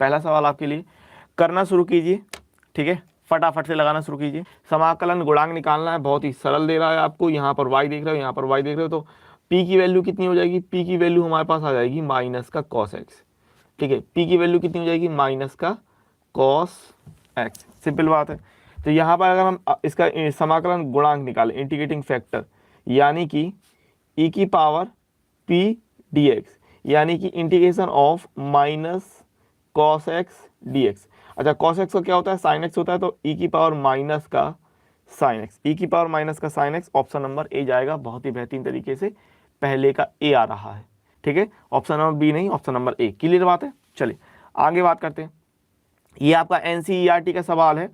पहला सवाल आपके लिए, करना शुरू कीजिए, ठीक है, फटाफट से लगाना शुरू कीजिए। समाकलन गुणांक निकालना है, बहुत ही सरल दे रहा है आपको। यहाँ पर y देख रहे हो, यहाँ पर y देख रहे हो, तो p की वैल्यू कितनी हो जाएगी, p की वैल्यू हमारे पास आ जाएगी माइनस का cos x, ठीक है, p की वैल्यू कितनी हो जाएगी, माइनस का cos x, सिंपल बात है। तो यहाँ पर अगर हम इसका समाकलन गुणांक निकालें, इंटीग्रेटिंग फैक्टर, यानी कि e की पावर p dx, यानी कि integration of minus cos x dx। अच्छा, cos x का क्या होता है, sin x होता है, तो e की पावर माइनस का sin x, e की पावर माइनस का sin x, ऑप्शन नंबर ए जाएगा। बहुत ही बेहतरीन तरीके से पहले का ए आ रहा है, ठीक है, ऑप्शन नंबर बी नहीं, ऑप्शन नंबर ए। क्लियर बात है। चलिए आगे बात करते हैं। ये आपका NCERT का सवाल है,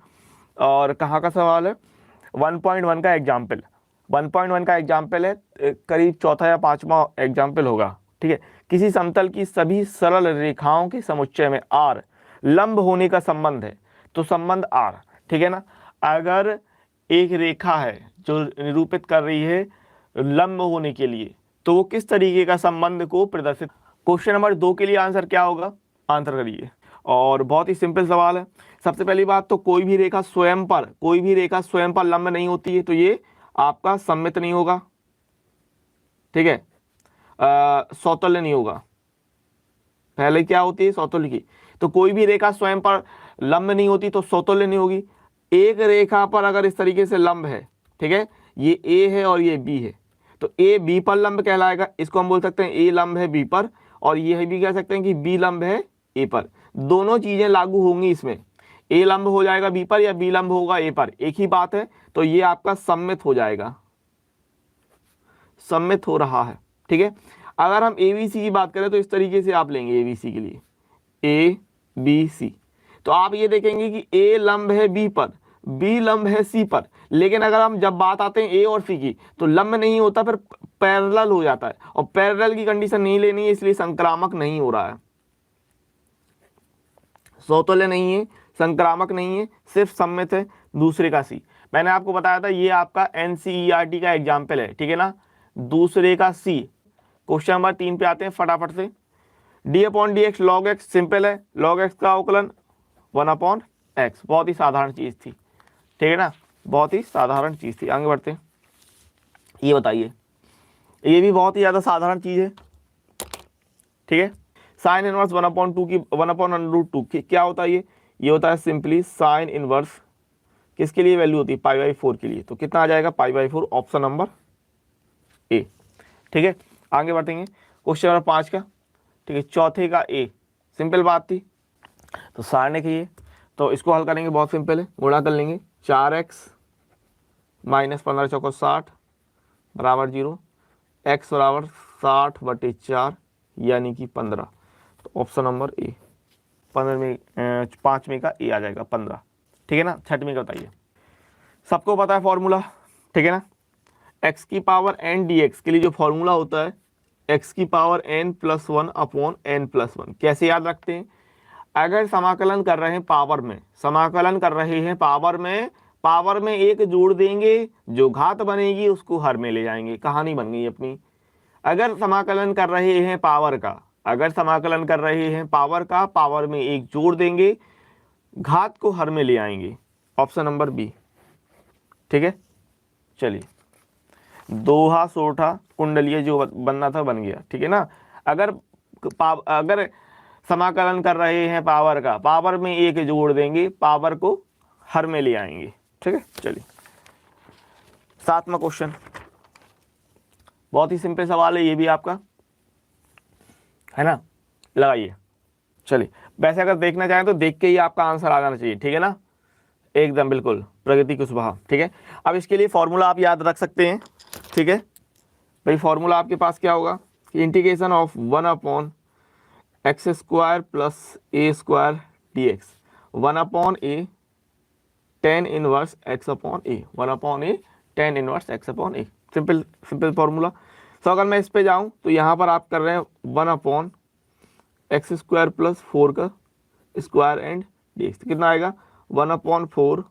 और कहाँ का सवाल है, 1.1 का एग्जाम्पल, 1.1 का एग्जाम्पल है, करीब चौथा या पांचवा एग्जाम्पल होगा, ठीक है। किसी समतल की सभी सरल रेखाओं के समुच्चय में R लंब होने का संबंध है, तो संबंध R, ठीक है ना। अगर एक रेखा है जो निरूपित कर रही है लंब होने के लिए, तो वो किस तरीके का संबंध को प्रदर्शित। क्वेश्चन नंबर 2 के लिए आंसर क्या होगा, आंसर करिए। और बहुत ही सिंपल सवाल है। सबसे पहली बात तो कोई भी रेखा स्वयं पर लंब नहीं होती है, तो ये आपका सममित नहीं होगा, ठीक है, सौतुल्य नहीं होगा। पहले क्या होती है, सौतुल्य की। तो कोई भी रेखा स्वयं पर लंब नहीं होती तो सौतुल्य नहीं होगी। एक रेखा पर अगर इस तरीके से लंब है, ठीक है, ये ए है और ये बी है, तो ए बी पर लंब कहलाएगा। इसको हम बोल सकते हैं ए लंब है बी पर, और ये भी कह सकते हैं कि बी लंब है ए पर। दोनों चीजें लागू होंगी इसमें, ए लंब हो जाएगा बी पर या बी लंब होगा ए पर, एक ही बात है। तो ये आपका सममित हो जाएगा, सममित हो रहा है, ठीक है। अगर हम ABC की बात करें तो इस तरीके से आप लेंगे ABC के लिए ABC, तो आप ये देखेंगे कि A लंब है B पर, B लंब है C पर, लेकिन अगर हम जब बात आते हैं A और C की, तो लंब नहीं होता, फिर पैरेलल हो जाता है, और पैरेलल की कंडीशन नहीं लेनी है, इसलिए संक्रामक नहीं हो रहा है, सौतुल्य नहीं है, संक्रामक नहीं है, सिर्फ सममित है, दूसरे का C। मैंने आपको बताया था ये आपका NCERT का एग्जाम्पल है, ठीक है ना, दूसरे का C। क्वेश्चन नंबर 3 पे आते हैं फटाफट से। d/dx log x, सिंपल है, log x का अवकलन 1/x, बहुत ही साधारण चीज थी, ठीक है ना, बहुत ही साधारण चीज थी। आगे बढ़ते हैं। ये बताइए, ये भी बहुत ही ज्यादा साधारण चीज है, ठीक है। साइन इनवर्स 1/2 की 1/√2 की क्या होता है, ये होता है सिंपली साइन इनवर्स, किसके लिए वैल्यू होती है, π/4 के लिए। तो कितना आ जाएगा, π/4, ऑप्शन नंबर ए, ठीक है। आगे बढ़ेंगे क्वेश्चन नंबर 5 का, ठीक है, चौथे का ए, सिंपल बात थी। तो सारने की ये, तो इसको हल करेंगे, बहुत सिंपल है, गुणा कर लेंगे, 4x माइनस 15 चौको 60 बराबर 0, x बराबर 60/4 यानी कि 15। तो ऑप्शन नंबर ए, 15 में 5 में का ए आ जाएगा 15, ठीक है ना। 6वीं का बताइए, सबको पता है फॉर्मूला, ठीक है ना, x की पावर n dx के लिए जो फॉर्मूला होता है x की पावर n+1/n+1, कैसे याद रखते हैं, अगर समाकलन कर रहे हैं पावर में, पावर में एक जोड़ देंगे, जो घात बनेगी उसको हर में ले जाएंगे, कहानी बन गई अपनी। अगर समाकलन कर रहे हैं पावर का, पावर में एक जोड़ देंगे, घात को हर में ले आएंगे, ऑप्शन नंबर बी, ठीक है। चलिए, दोहा सोठा कुंडलीय जो बनना था बन गया, ठीक है ना। अगर समाकलन कर रहे हैं पावर का, पावर में एक जोड़ देंगे, पावर को हर में ले आएंगे, ठीक है। चलिए 7वां क्वेश्चन, बहुत ही सिंपल सवाल है ये भी आपका, है ना, लगाइए। चलिए, वैसे अगर देखना चाहें तो देख के ही आपका आंसर आ जाना चाहिए, ठीक है ना, एकदम बिल्कुल प्रगति कुशवाहा, ठीक है। अब इसके लिए फॉर्मूला आप याद रख सकते हैं, ठीक है भाई। फॉर्मूला आपके पास क्या होगा, integration of 1/x² + a² dx, 1/a tan inverse x/a, 1/a tan inverse x/a, simple formula. तो अगर मैं इस पे जाऊं तो यहाँ पर आप कर रहे हैं 1/x² + 4 का स्क्वायर एंड dx, कितना आएगा, 1/4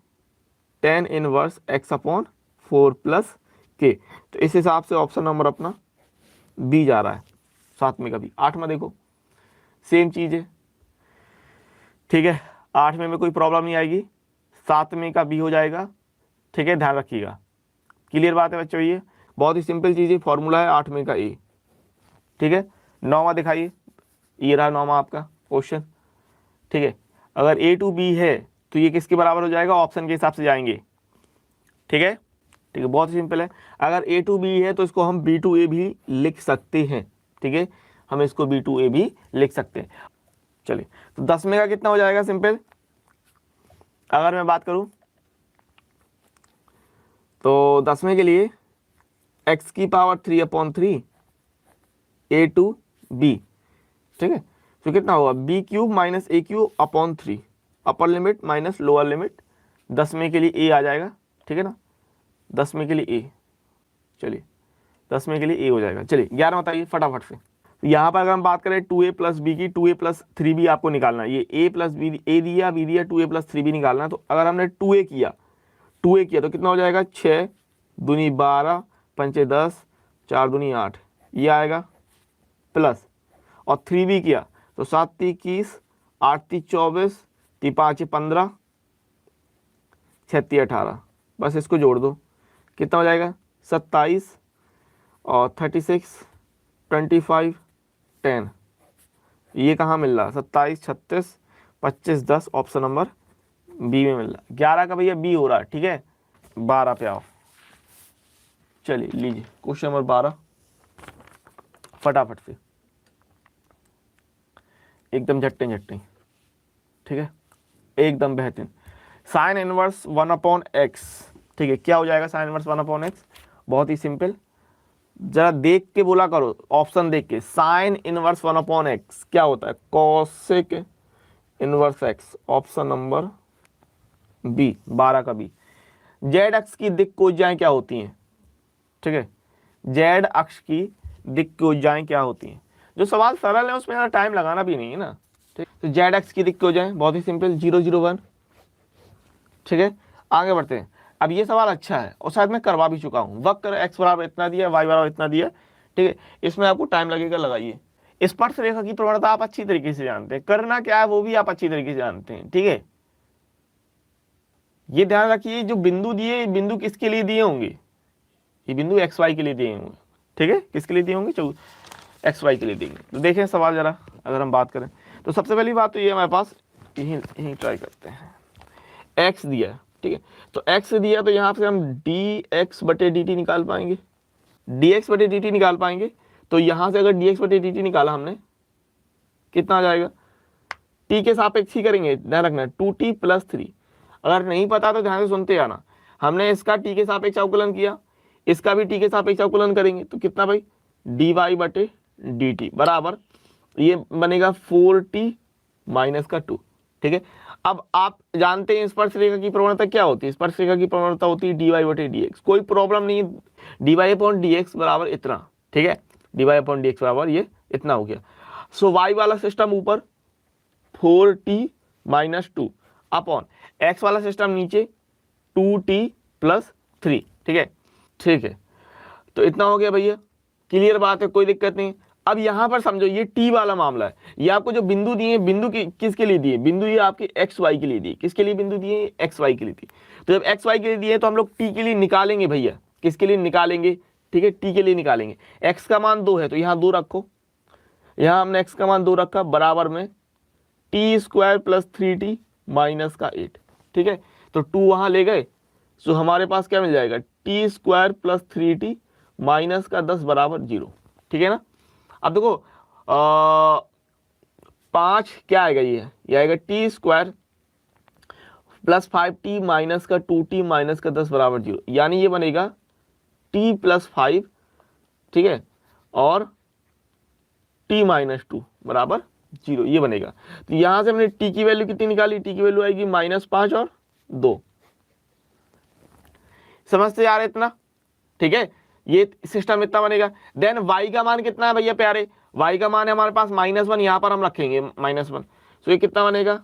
tan इनवर्स x/4 + k। तो इस हिसाब से ऑप्शन नंबर अपना बी जा रहा है, 7वें का भी। 8वां देखो, सेम चीज है, ठीक है, 8वें में कोई प्रॉब्लम नहीं आएगी, 7वें का बी हो जाएगा। ठीक है, ध्यान रखिएगा। क्लियर बात है बच्चों, ये बहुत ही सिंपल चीज़ है, फॉर्मूला है 8वें का ए। ठीक है, 9वां दिखाइए, ये रहा 9वां आपका क्वेश्चन। ठीक है, अगर ए टू बी है तो ये किसके बराबर हो जाएगा, ऑप्शन के हिसाब से जाएंगे। ठीक है, ठीक है, बहुत ही सिंपल है। अगर ए टू बी है तो इसको हम बी टू ए भी लिख सकते हैं। ठीक है, हम इसको बी टू ए भी लिख सकते हैं। चलिए, तो 10वें का कितना हो जाएगा, सिंपल अगर मैं बात करूं तो 10वें के लिए x की पावर 3/3 ए टू बी। ठीक है, तो कितना होगा, B cube minus A cube upon 3, upper limit minus lower limit. 10वें के लिए ए आ जाएगा। ठीक है ना, 10वें के लिए ए, चलिए 10वें के लिए ए हो जाएगा। चलिए 11 बताइए फटाफट से। यहाँ पर अगर हम बात करें 2a प्लस बी की, 2a प्लस 3b आपको निकालना है। ये a प्लस बी, ए दिया बी दिया, 2a प्लस 3b निकालना है। तो अगर हमने 2a किया तो कितना हो जाएगा, 6 दूनी 12 पंचे 10 4 दूनी 8, ये आएगा प्लस। और 3b किया तो 7 × 21 8 × 24 3 5 15 6 × 18, बस इसको जोड़ दो, कितना हो जाएगा 27 और 36 25 10। ये कहाँ मिल रहा, 27 36 25 10, ऑप्शन नंबर बी में मिल रहा। 11 का भैया बी हो रहा है। ठीक है, 12 पे आओ। चलिए लीजिए क्वेश्चन नंबर 12 फटाफट से, एकदम झट्टे झट्टे। ठीक है, एकदम बेहतरीन। Sine inverse 1/x। ठीक है, क्या हो जाएगा साइन इनवर्स 1/x, बहुत ही सिंपल, जरा देख के बोला करो, ऑप्शन देख के। साइन इनवर्स 1/x क्या होता है, cosec inverse x, option number B, 12 का बी। जेड अक्ष की दिक् कोज्याएं क्या होती हैं। ठीक है, जेड अक्ष की दिक् कोज्याएं क्या होती हैं। जो सवाल सरल है उसमें ज़्यादा टाइम लगाना भी नहीं है ना। ठीक, तो जेड अक्ष की दिक् कोज्याएं बहुत ही सिंपल, 0 0 1। ठीक है, आगे बढ़ते हैं। अब ये सवाल अच्छा है और शायद मैं करवा भी चुका हूँ। वक्र x बराबर इतना दिया, y बराबर इतना दिया। ठीक है, इसमें आपको टाइम लगेगा, लगाइए। स्पर्शरेखा की प्रवणता आप अच्छी तरीके से जानते हैं, करना क्या है वो भी आप अच्छी तरीके से जानते हैं। ठीक है, ये ध्यान रखिए, जो बिंदु दिए, बिंदु किसके लिए दिए होंगे, ये बिंदु एक्स वाई के लिए दिए होंगे। ठीक है, किसके लिए दिए होंगे, एक्स वाई के लिए देंगे। तो देखें सवाल जरा, अगर हम बात करें तो सबसे पहली बात तो ये हमारे पास, यही ट्राई करते हैं। एक्स दिया, ठीक है, तो एक्स दिया तो यहाँ से हम dx/dt निकाल पाएंगे, dx/dt निकाल पाएंगे। तो यहाँ से अगर dx/dt निकाला हमने, कितना आ जाएगा, t के सापेक्ष ही करेंगे, ध्यान रखना 2t + 3। अगर नहीं पता तो ध्यान से सुनते आना। हमने इसका t के सापेक्ष अवकलन किया, इसका भी t के सापेक्ष अवकलन करेंगे, तो कितना भाई, dy/dt बराबर ये बनेगा 4t - 2। ठीक है, अब आप जानते हैं स्पर्शरेखा की प्रवणता क्या होती है, स्पर्शरेखा की प्रवणता होती है dy/dx। कोई प्रॉब्लम नहीं, dy/dx बराबर इतना। ठीक है, dy/dx बराबर ये इतना हो गया। सो y वाला सिस्टम ऊपर 4t - 2 अपॉन x वाला सिस्टम नीचे 2t + 3। ठीक है, ठीक है, तो इतना हो गया भैया, क्लियर बात है, कोई दिक्कत नहीं। अब यहां पर समझो ये t वाला मामला है, ये आपको जो बिंदु दिए, बिंदु किसके लिए दिए, बिंदु ये आपके एक्स वाई के लिए दिए, किसके लिए बिंदु दिए, एक्स वाई के लिए दिए। तो जब एक्स वाई के लिए दिए तो हम लोग t के लिए निकालेंगे भैया, किसके लिए निकालेंगे, ठीक है, t के लिए निकालेंगे। x का मान 2 है तो यहाँ 2 रखो, यहाँ हमने x का मान 2 रखा, बराबर में t² + 3t - 8। ठीक है, तो 2 वहां ले गए, तो हमारे पास क्या मिल जाएगा, t² + 3t - 10 बराबर 0। ठीक है ना। अब देखो 5 क्या आएगा, ये आएगा t² + 5t - 2t - 10 बराबर 0, यानी ये बनेगा t + 5, ठीक है, और t - 2 बराबर 0, ये बनेगा। तो यहां से हमने t की वैल्यू कितनी निकाली, t की वैल्यू आएगी -5 और 2। समझते आ रहे इतना, ठीक है, ये सिस्टम इतना बनेगा। देन y का मान कितना है भैया प्यारे, y का मान है हमारे पास -1, यहां पर हम रखेंगे -1। तो ये कितना बनेगा,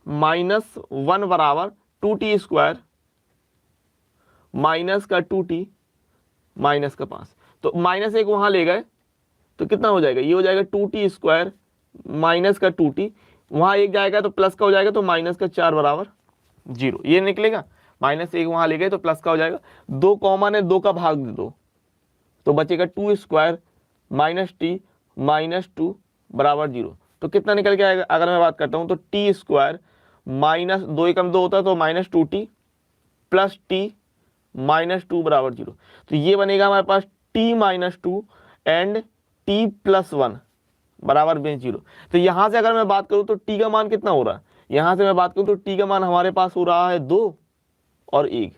-1 बराबर 2t² - 2t - 5। तो -1 वहां ले गए तो कितना हो जाएगा, ये हो जाएगा 2t² - 2t वहाँ 1 जाएगा तो प्लस का हो जाएगा, तो माइनस का 4 बराबर 0, ये निकलेगा। -1 वहाँ ले गए तो प्लस का हो जाएगा। 2 कॉमन है, 2 का भाग दे दो तो बचेगा 2 स्क्वायर -t -2 बराबर 0। तो कितना निकल के आएगा, अगर मैं बात करता हूँ तो टी स्क्वायर माइनस 2 एकम 2 होता है तो -2t प्लस टी -2 बराबर 0। तो ये बनेगा हमारे पास t -2 एंड t + 1 बराबर 0। तो यहाँ से अगर मैं बात करूँ तो t का मान कितना हो रहा है, यहाँ से मैं बात करूँ तो t का मान हमारे पास हो रहा है 2 और 1,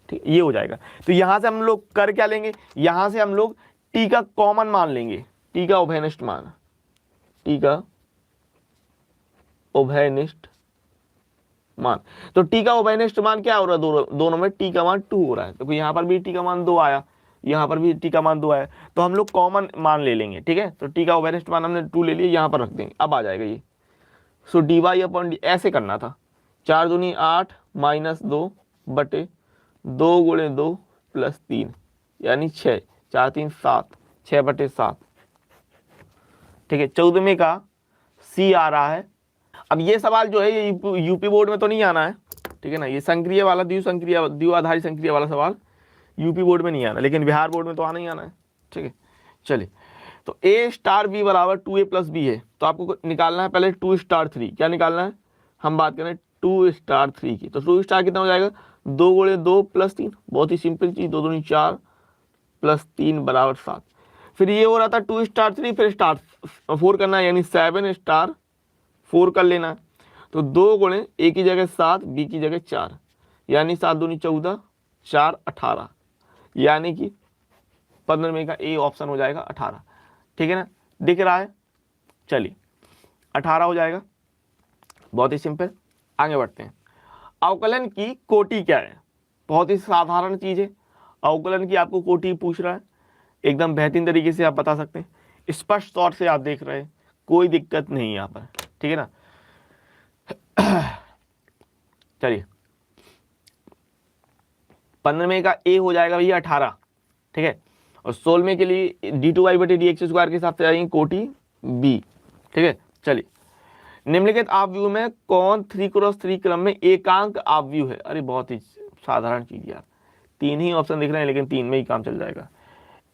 ठीक, ये हो जाएगा। तो यहाँ से हम लोग कर क्या लेंगे, यहाँ से हम लोग t का कॉमन मान लेंगे, t का उभयनिष्ठ मान, t का उभयनिष्ठ मान। तो t का उभयनिष्ठ मान क्या हो रहा है, दोनों में t का मान 2 हो रहा है, तो यहाँ पर भी t का मान 2 आया, यहाँ पर भी t का मान 2 आया, तो हम लोग कॉमन मान ले लेंगे, ठीक है। तो t का उभयनिष्ठ मान हमने 2 ले लिया, यहाँ पर रख देंगे, अब आ जाएगा ये। सो dy/dt ऐसे करना था, 4 दूनी 8 -2 बटे 2 × 2 + 3 यानी 6, 4 3 7, 6/7, ठीक है। 14वें का सी आ रहा है। अब ये सवाल जो है ये यूपी बोर्ड में तो नहीं आना है, ठीक है ना, ये संक्रिय वाला द्विआधारी संक्रिय वाला सवाल यूपी बोर्ड में नहीं आना, लेकिन बिहार बोर्ड में तो आना ही आना है, ठीक है। चलिए, तो a∗b बराबर 2a + b है, तो आपको निकालना है पहले 2∗3। क्या निकालना है, हम बात करें 2∗3 की, तो 2 कितना हो जाएगा, 2 × 2 + 3, बहुत ही सिंपल चीज, 2 दूनी 4 + 3 बराबर 7। फिर ये हो रहा था 2∗3, फिर स्टार 4 करना है, यानी 7∗4 कर लेना। तो 2 × a की जगह 7, b की जगह 4, यानी 7 दूनी 14, 4 18, यानी कि 15वें का ए ऑप्शन हो जाएगा 18, ठीक है ना, दिख रहा है। चलिए 18 हो जाएगा, बहुत ही सिंपल। आगे बढ़ते हैं। अवकलन की कोटि क्या है, बहुत ही साधारण चीज है, अवकलन की आपको कोटि पूछ रहा है, एकदम बेहतरीन तरीके से आप बता सकते हैं, स्पष्ट तौर से आप देख रहे हैं, कोई दिक्कत नहीं यहाँ पर, ठीक है ना। चलिए 15वें का ए हो जाएगा भैया 18, ठीक है, और 16वें के लिए d2y/dx² के हिसाब से आएंगे कोटि बी, ठीक है। चलिए, निम्नलिखित आपव्यूह में कौन 3×3 क्रम में एकांक आपव्यूह है। अरे बहुत ही साधारण चीज यार, 3 ही ऑप्शन दिख रहे हैं, लेकिन 3 में ही काम चल जाएगा।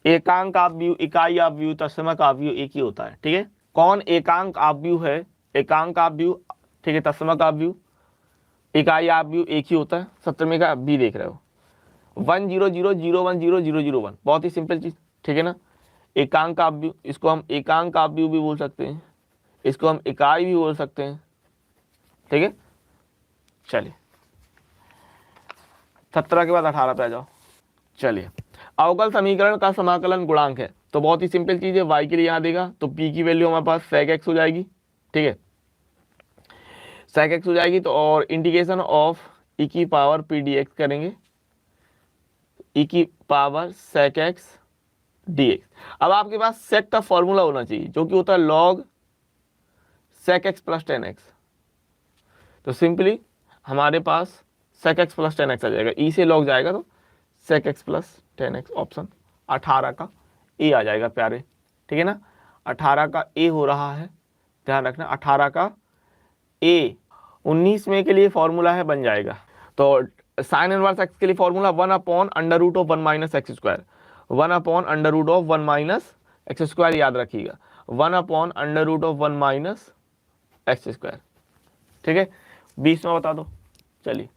एकांक आपव्यूह, इकाई आपव्यूह, तत्समक आपव्यूह एक ही होता है, ठीक है। कौन एकांक आपव्यूह है, एकांक आपव्यूह, ठीक है, तत्समक आपव्यूह, इकाई आपव्यूह एक ही होता है। 17वें का बी देख रहे हो, 1 0 0 0 1 0 0 0 1, बहुत ही सिंपल चीज, ठीक है ना। एकांक आपव्यूह, इसको हम एकांक आपव्यूह भी बोल सकते हैं, इसको हम इकाई भी बोल सकते हैं, ठीक है। चलिए 17 के बाद 18 पे आ जाओ। चलिए, अवकल समीकरण का समाकलन गुणांक है, तो बहुत ही सिंपल चीज है, y के लिए यहाँ देगा तो p की वैल्यू हमारे पास sec x हो जाएगी, ठीक है, sec x हो जाएगी। तो और इंटीग्रेशन ऑफ e की पावर p dx करेंगे, e की पावर sec x dx। अब आपके पास sec का फॉर्मूला होना चाहिए जो कि होता है log sec x + tan x। तो सिंपली हमारे पास sec x + tan x आ जाएगा, e से log जाएगा तो sec x + tan x, option 18 का ए आ जाएगा प्यारे, ठीक है ना। 18 का ए हो रहा है, ध्यान रखना 18 का ए। 19वें के लिए फॉर्मूला है, बन जाएगा। तो sin इनवर्स x के लिए फॉर्मूला 1/√1 - x², 1/√1 - x², याद रखिएगा 1/√1 - x², ठीक है। 20वां बता दो, चलिए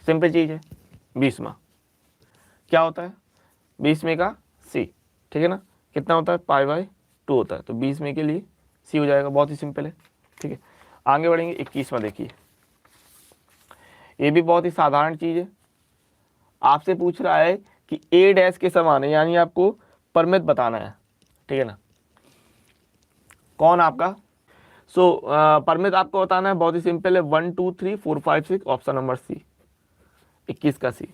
सिंपल चीज है। 20वां क्या होता है, 20वें का सी, ठीक है ना, कितना होता है π/2 होता है, तो 20वें के लिए सी हो जाएगा, बहुत ही सिंपल है, ठीक है। आगे बढ़ेंगे। 21वां देखिए, ये भी बहुत ही साधारण चीज है, आपसे पूछ रहा है कि a' के समान है, यानी आपको परमित बताना है, ठीक है ना। कौन आपका परमित आपको बताना है, बहुत ही सिंपल है, 1 2 3 4 5 6, ऑप्शन नंबर सी, 21 का सी।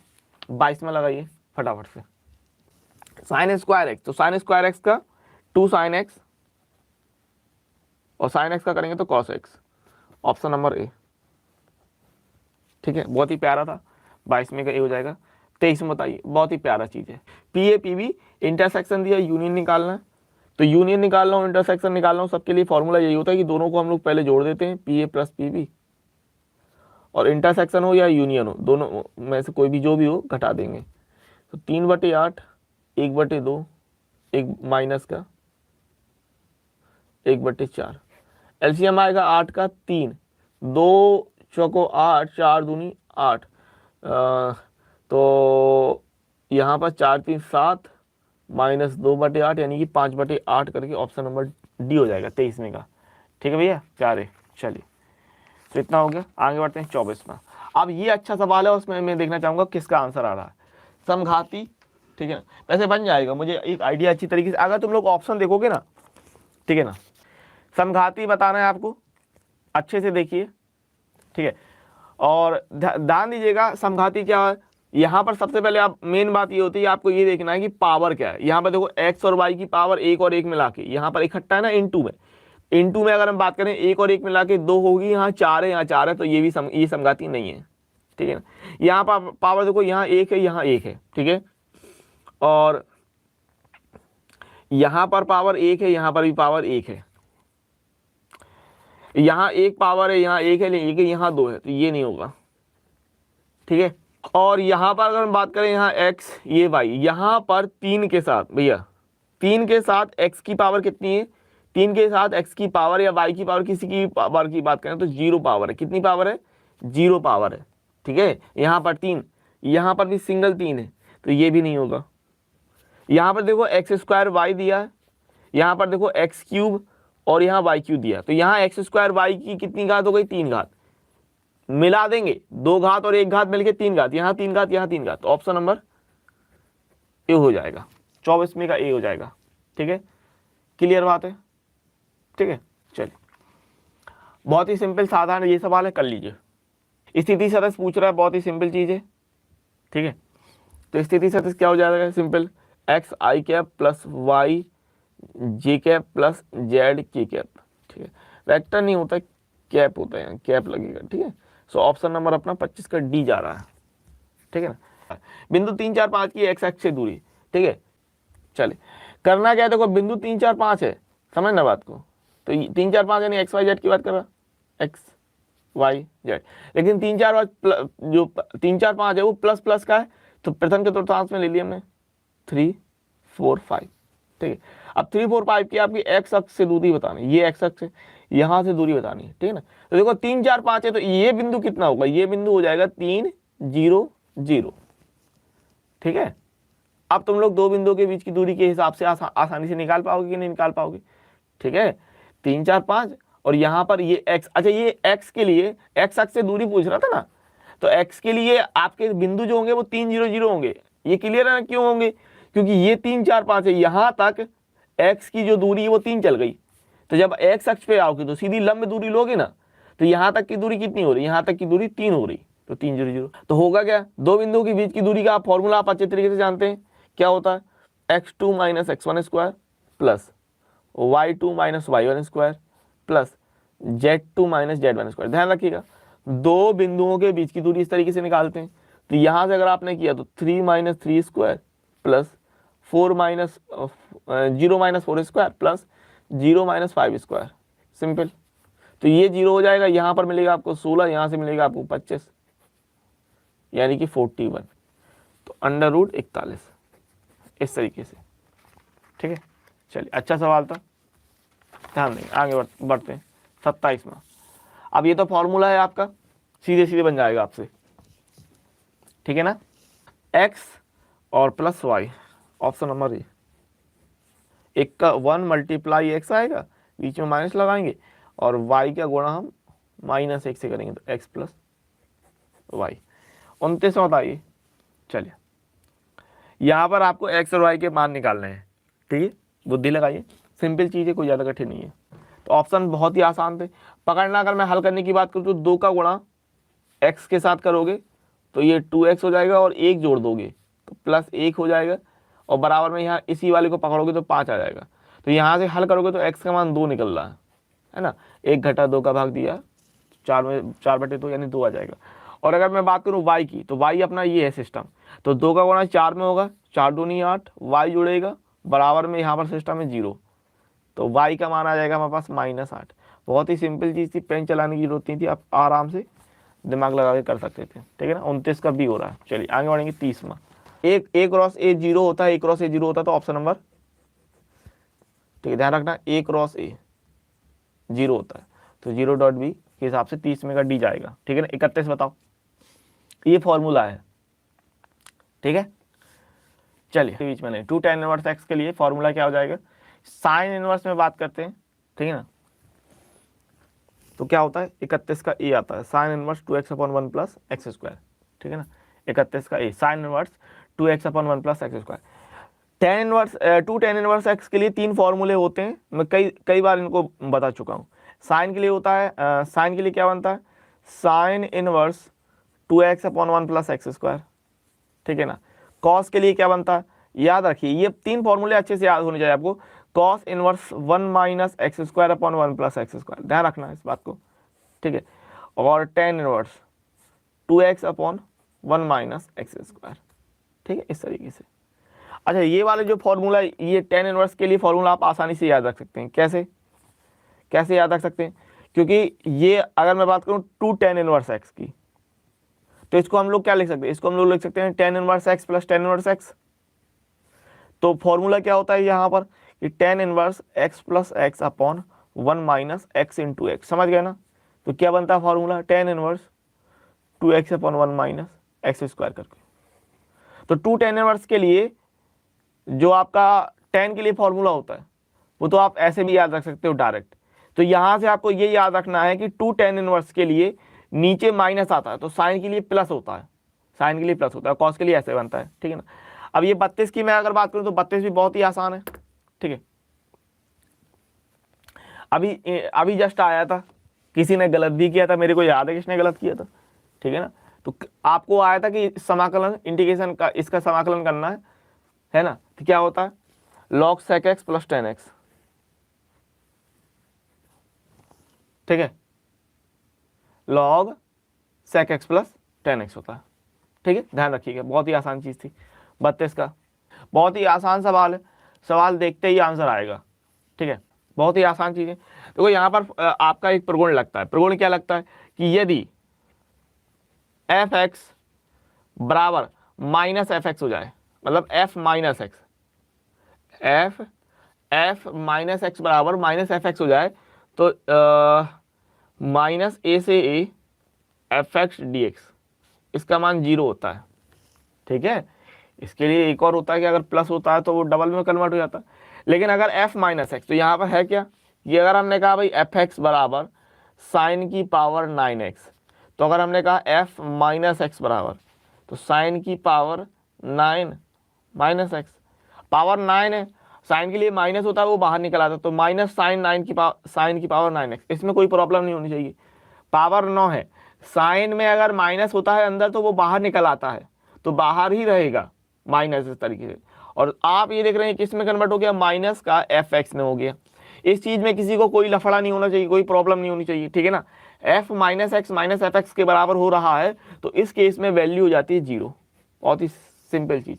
22वां लगाइए फटाफट से, sin² x, तो sin² x का 2 sin x और sin x का करेंगे तो cos x, ऑप्शन नंबर ए, ठीक है, बहुत ही प्यारा था। 22वें का ए हो जाएगा। 23 में बताइए, बहुत ही प्यारा चीज है, PA PB इंटरसेक्शन दिया, यूनियन निकालना है, तो यूनियन निकाल रहा हूँ, इंटरसेक्शन निकाल रहा हूँ, सबके लिए फॉर्मूला यही होता है कि दोनों को हम लोग पहले जोड़ देते हैं, P A plus P B, और इंटरसेक्शन हो या यूनियन हो, दोनों में से कोई भी जो भी हो घटा देंगे। तो 3/8, 1/2, एक माइनस का 1/4, एलसीएम आएगा 8 का 3, 2 चौको 8, 4 दूनी 8, तो यहाँ पर 4 3 7 माइनस 2/8 यानी कि 5/8 करके ऑप्शन नंबर डी हो जाएगा 23 में का। ठीक है भैया, 4 है। चलिए, तो इतना हो गया, आगे बढ़ते हैं 24 में। अब ये अच्छा सवाल है, उसमें मैं देखना चाहूँगा किसका आंसर आ रहा है। समघाती, ठीक है ना, वैसे बन जाएगा, मुझे एक आइडिया अच्छी तरीके से, अगर तुम लोग ऑप्शन देखोगे ना, ठीक है ना, समघाती बताना है आपको, अच्छे से देखिए, ठीक है, और ध्यान दीजिएगा समघाती क्या है। यहाँ पर सबसे पहले आप मेन बात ये होती है, आपको ये देखना है कि पावर क्या है। यहाँ पर देखो x और y की पावर 1 और 1 मिला के, यहाँ पर इकट्ठा है ना इनटू में अगर हम बात करें 1 और 1 मिला के 2 होगी, यहाँ 4 है, यहाँ 4 है, तो ये भी ये समघाती नहीं है, ठीक है ना। यहाँ पर पावर देखो, यहाँ 1 है, यहाँ 1 है, ठीक है, और यहाँ पर पावर 1 है, यहाँ पर भी पावर 1 है, यहाँ 1 पावर है, यहाँ 1 है, लेकिन यहाँ 2 है, तो ये नहीं होगा, ठीक है। और यहाँ पर अगर हम बात करें, यहाँ x ये y, यहाँ पर 3 के साथ भैया, 3 के साथ x की पावर कितनी है, 3 के साथ x की पावर या y की पावर, किसी की पावर की बात करें तो 0 पावर है। कितनी पावर है, 0 पावर है, ठीक है। यहाँ पर 3, यहाँ पर भी सिंगल 3 है, तो ये भी नहीं होगा। यहाँ पर देखो x² y दिया है, यहाँ पर देखो x³ और यहाँ y³ दिया, तो यहाँ x² y की कितनी घात हो गई, 3 घात, मिला देंगे 2 घात और 1 घात मिलके 3 घात, यहाँ 3 घात, यहाँ 3 घात, तो ऑप्शन नंबर ए हो जाएगा, 24 में का ए हो जाएगा, ठीक है। क्लियर बात है, ठीक है। चलिए, बहुत ही सिंपल साधारण ये सवाल है, कर लीजिए। स्थिति सदिश पूछ रहा है, बहुत ही सिंपल चीज है, ठीक है। तो स्थिति सदिश क्या हो जाएगा, सिंपल, एक्स आई कैप प्लस वाई जे कैप प्लस जेड के कैप, ठीक है। वेक्टर नहीं होता, कैप होता है, कैप लगेगा, ठीक है। सो ऑप्शन नंबर अपना 25 का डी जा रहा है, ठीक है ना। बिंदु 3 4 5 की एक्स एक्स से दूरी, ठीक है। चले, करना क्या है, देखो बिंदु 3 4 5 है, समझना बात को, तो 3 4 5 यानी एक्स वाई जेड की बात कर रहा, एक्स वाई जेड, लेकिन 3 4 जो 3 4 5 है वो प्लस प्लस का है, तो प्रथम के चतुर्थांश में ले लिया हमने 3 4 5, ठीक है। अब 3 4 5 की आपकी एक्स अक्ष से दूरी बतानी, ये एक्स अक्ष है, यहाँ से दूरी बतानी है, ठीक है ना। तो देखो 3 4 5 है, तो ये बिंदु कितना होगा, ये बिंदु हो जाएगा 3 0 0, ठीक है। अब तुम लोग दो बिंदुओं के बीच की दूरी के हिसाब से आसानी से निकाल पाओगे कि नहीं निकाल पाओगे, ठीक है। 3 4 5 और यहाँ पर ये x, अच्छा ये x के लिए x अक्ष से दूरी पूछ रहा था ना, तो x के लिए आपके बिंदु जो होंगे वो 3 0 0 होंगे। ये क्लियर है ना, क्यों होंगे, क्योंकि ये 3 4 5 है, यहाँ तक x की जो दूरी है वो 3 चल गई, तो जब x अक्ष पे आओगे तो सीधी लंब दूरी लोगे ना, तो यहाँ तक की दूरी कितनी हो रही, यहाँ तक की दूरी 3 हो रही, तो 3 0 0, तो होगा क्या, दो बिंदुओं के बीच की दूरी का फॉर्मूला आप अच्छे तरीके से जानते हैं, क्या होता है, x2 minus x1 square plus y2 minus y1 square plus z2 minus z1 square. ध्यान रखिएगा, दो बिंदुओं के बीच की दूरी इस तरीके से निकालते हैं, तो यहाँ से अगर आपने किया तो 3 minus 3 square plus 4 minus 0 minus 4 square plus 0 minus 5 square, simple. तो ये 0 हो जाएगा, यहाँ पर मिलेगा आपको 16, यहाँ से मिलेगा आपको 25, यानी कि 41, तो अंडर रूट 41, इस तरीके से, ठीक है। चलिए, अच्छा सवाल था, ध्यान देंगे, आगे बढ़ते हैं 27 में। अब ये तो फॉर्मूला है आपका, सीधे सीधे बन जाएगा आपसे, ठीक है ना, x और plus y, option number A, एक का 1 मल्टीप्लाई एक्स आएगा, बीच में माइनस लगाएंगे, और y का गुणा हम -1 से करेंगे, तो x प्लस वाई। 29 में बताइए। चलिए, यहाँ पर आपको x और y के मान निकालने हैं, ठीक है, बुद्धि लगाइए, सिंपल चीज़ है, कोई ज़्यादा कठिन नहीं है। तो ऑप्शन बहुत ही आसान थे पकड़ना। अगर मैं हल करने की बात करूँ तो 2 का गुणा x के साथ करोगे तो ये 2x हो जाएगा, और 1 जोड़ दोगे तो +1 हो जाएगा, और बराबर में यहाँ इसी वाले को पकड़ोगे तो 5 आ जाएगा। तो यहाँ से हल करोगे तो x का मान 2 निकल रहा है ना, 1 घटा 2 का भाग दिया 4/2 यानी 2 आ जाएगा। और अगर मैं बात करूँ y की, तो y अपना ये है सिस्टम, तो 2 का गुणा 4 में होगा, 4 दूनी 8, y जुड़ेगा, बराबर में यहाँ पर सिस्टम है 0, तो y का मान आ जाएगा हमारे पास -8। बहुत ही सिंपल चीज़ थी, पेन चलाने की जरूरत नहीं थी, आप आराम से दिमाग लगा के कर सकते थे। ठीक है ना, 29 का बी हो रहा है। चलिए आगे बढ़ेंगे 30वां। एक ए क्रॉस ए 0 होता है, ए क्रॉस ए 0 होता है, तो ऑप्शन नंबर, ठीक है ध्यान रखना, ए क्रॉस ए 0 होता है, तो 0.b के हिसाब से 30 में का डी जाएगा। ठीक है ना, 31 बताओ, ये फॉर्मूला है। ठीक है, चलिए बीच में नहीं, 2 tan इनवर्स एक्स के लिए फॉर्मूला क्या हो जाएगा, साइन इनवर्स में बात करते हैं। ठीक है ना, तो क्या होता है, 31 का ए आता है, sine inverse 2x/1 plus x square. ठीक है ना, 31 का A sine inverse 2x/1 plus x square. tan inverse 2 tan inverse x के लिए 3 फॉर्मूले होते हैं, मैं कई बार इनको बता चुका हूँ। साइन के लिए होता है, साइन के लिए क्या बनता है, sine inverse 2x/1 plus x square. ठीक है ना, कॉस के लिए क्या बनता है, याद रखिए ये 3 फॉर्मूले अच्छे से याद होने चाहिए आपको। Cos inverse 1 minus x square upon 1 plus x square, ध्यान रखना इस बात को। ठीक है, और tan inverse 2x/1 minus x square. ठीक है, इस तरीके से। अच्छा, ये वाले जो फॉर्मूला, ये tan इनवर्स के लिए फॉर्मूला आप आसानी से याद रख सकते हैं। कैसे कैसे याद रख सकते हैं, क्योंकि ये अगर मैं बात करूँ 2 tan इनवर्स एक्स की, तो इसको हम लोग क्या लिख सकते हैं, इसको हम लोग लिख सकते हैं tan inverse x plus tan inverse x. तो फॉर्मूला क्या होता है यहाँ पर कि tan inverse x plus x upon 1 minus x into x, समझ गए ना। तो क्या बनता है formula, tan inverse 2x/1 minus x square करके। तो 2 tan इनवर्स के लिए जो आपका tan के लिए फॉर्मूला होता है वो तो आप ऐसे भी याद रख सकते हो डायरेक्ट। तो यहाँ से आपको ये याद रखना है कि 2 tan इनवर्स के लिए नीचे माइनस आता है, तो साइन के लिए प्लस होता है, साइन के लिए प्लस होता है, कॉस के लिए ऐसे बनता है। ठीक है ना, अब ये 32 की मैं अगर बात करूँ तो 32 भी बहुत ही आसान है। ठीक है, अभी जस्ट आया था, किसी ने गलत भी किया था, मेरे को याद है किसने गलत किया था। ठीक है ना, तो आपको आया था कि समाकलन इंटीग्रेशन का, इसका समाकलन करना है ना, तो क्या होता है log sec x plus tan x। ठीक है, log sec x plus tan x होता है। ठीक है, ध्यान रखिएगा, बहुत ही आसान चीज थी। 32 का बहुत ही आसान सवाल है, सवाल देखते ही आंसर आएगा। ठीक है, बहुत ही आसान चीज है। देखो यहाँ पर आपका एक प्रगुण लगता है, प्रगुण क्या लगता है कि यदि एफ एक्स बराबर माइनस एफ एक्स हो जाए, मतलब F minus x, F minus x बराबर माइनस एफ एक्स हो जाए, तो माइनस ए से A F x D x, इसका मान 0 होता है। ठीक है, इसके लिए एक और होता है कि अगर प्लस होता है तो वो डबल में कन्वर्ट हो जाता है। लेकिन अगर एफ माइनस एक्स, तो यहाँ पर है क्या, ये अगर हमने कहा भाई एफ एक्स बराबर साइन की पावर 9x, तो अगर हमने कहा एफ माइनस एक्स बराबर, तो साइन की पावर 9 माइनस एक्स, पावर 9 है, साइन के लिए माइनस होता है वो बाहर निकल आता है, तो माइनस साइन 9 की पावर, साइन की पावर 9x, इसमें कोई प्रॉब्लम नहीं होनी चाहिए। पावर 9 है, साइन में अगर माइनस होता है अंदर तो वो बाहर निकल आता है, तो बाहर ही रहेगा माइनस, इस तरीके से। और आप ये देख रहे हैं किस में कन्वर्ट हो गया, माइनस का एफ एक्स में हो गया। इस चीज में किसी को कोई लफड़ा नहीं होना चाहिए, कोई प्रॉब्लम नहीं होनी चाहिए। ठीक है ना, F minus x minus F x के बराबर हो रहा है, तो इस केस में वैल्यू हो जाती है 0। बहुत ही सिंपल चीज।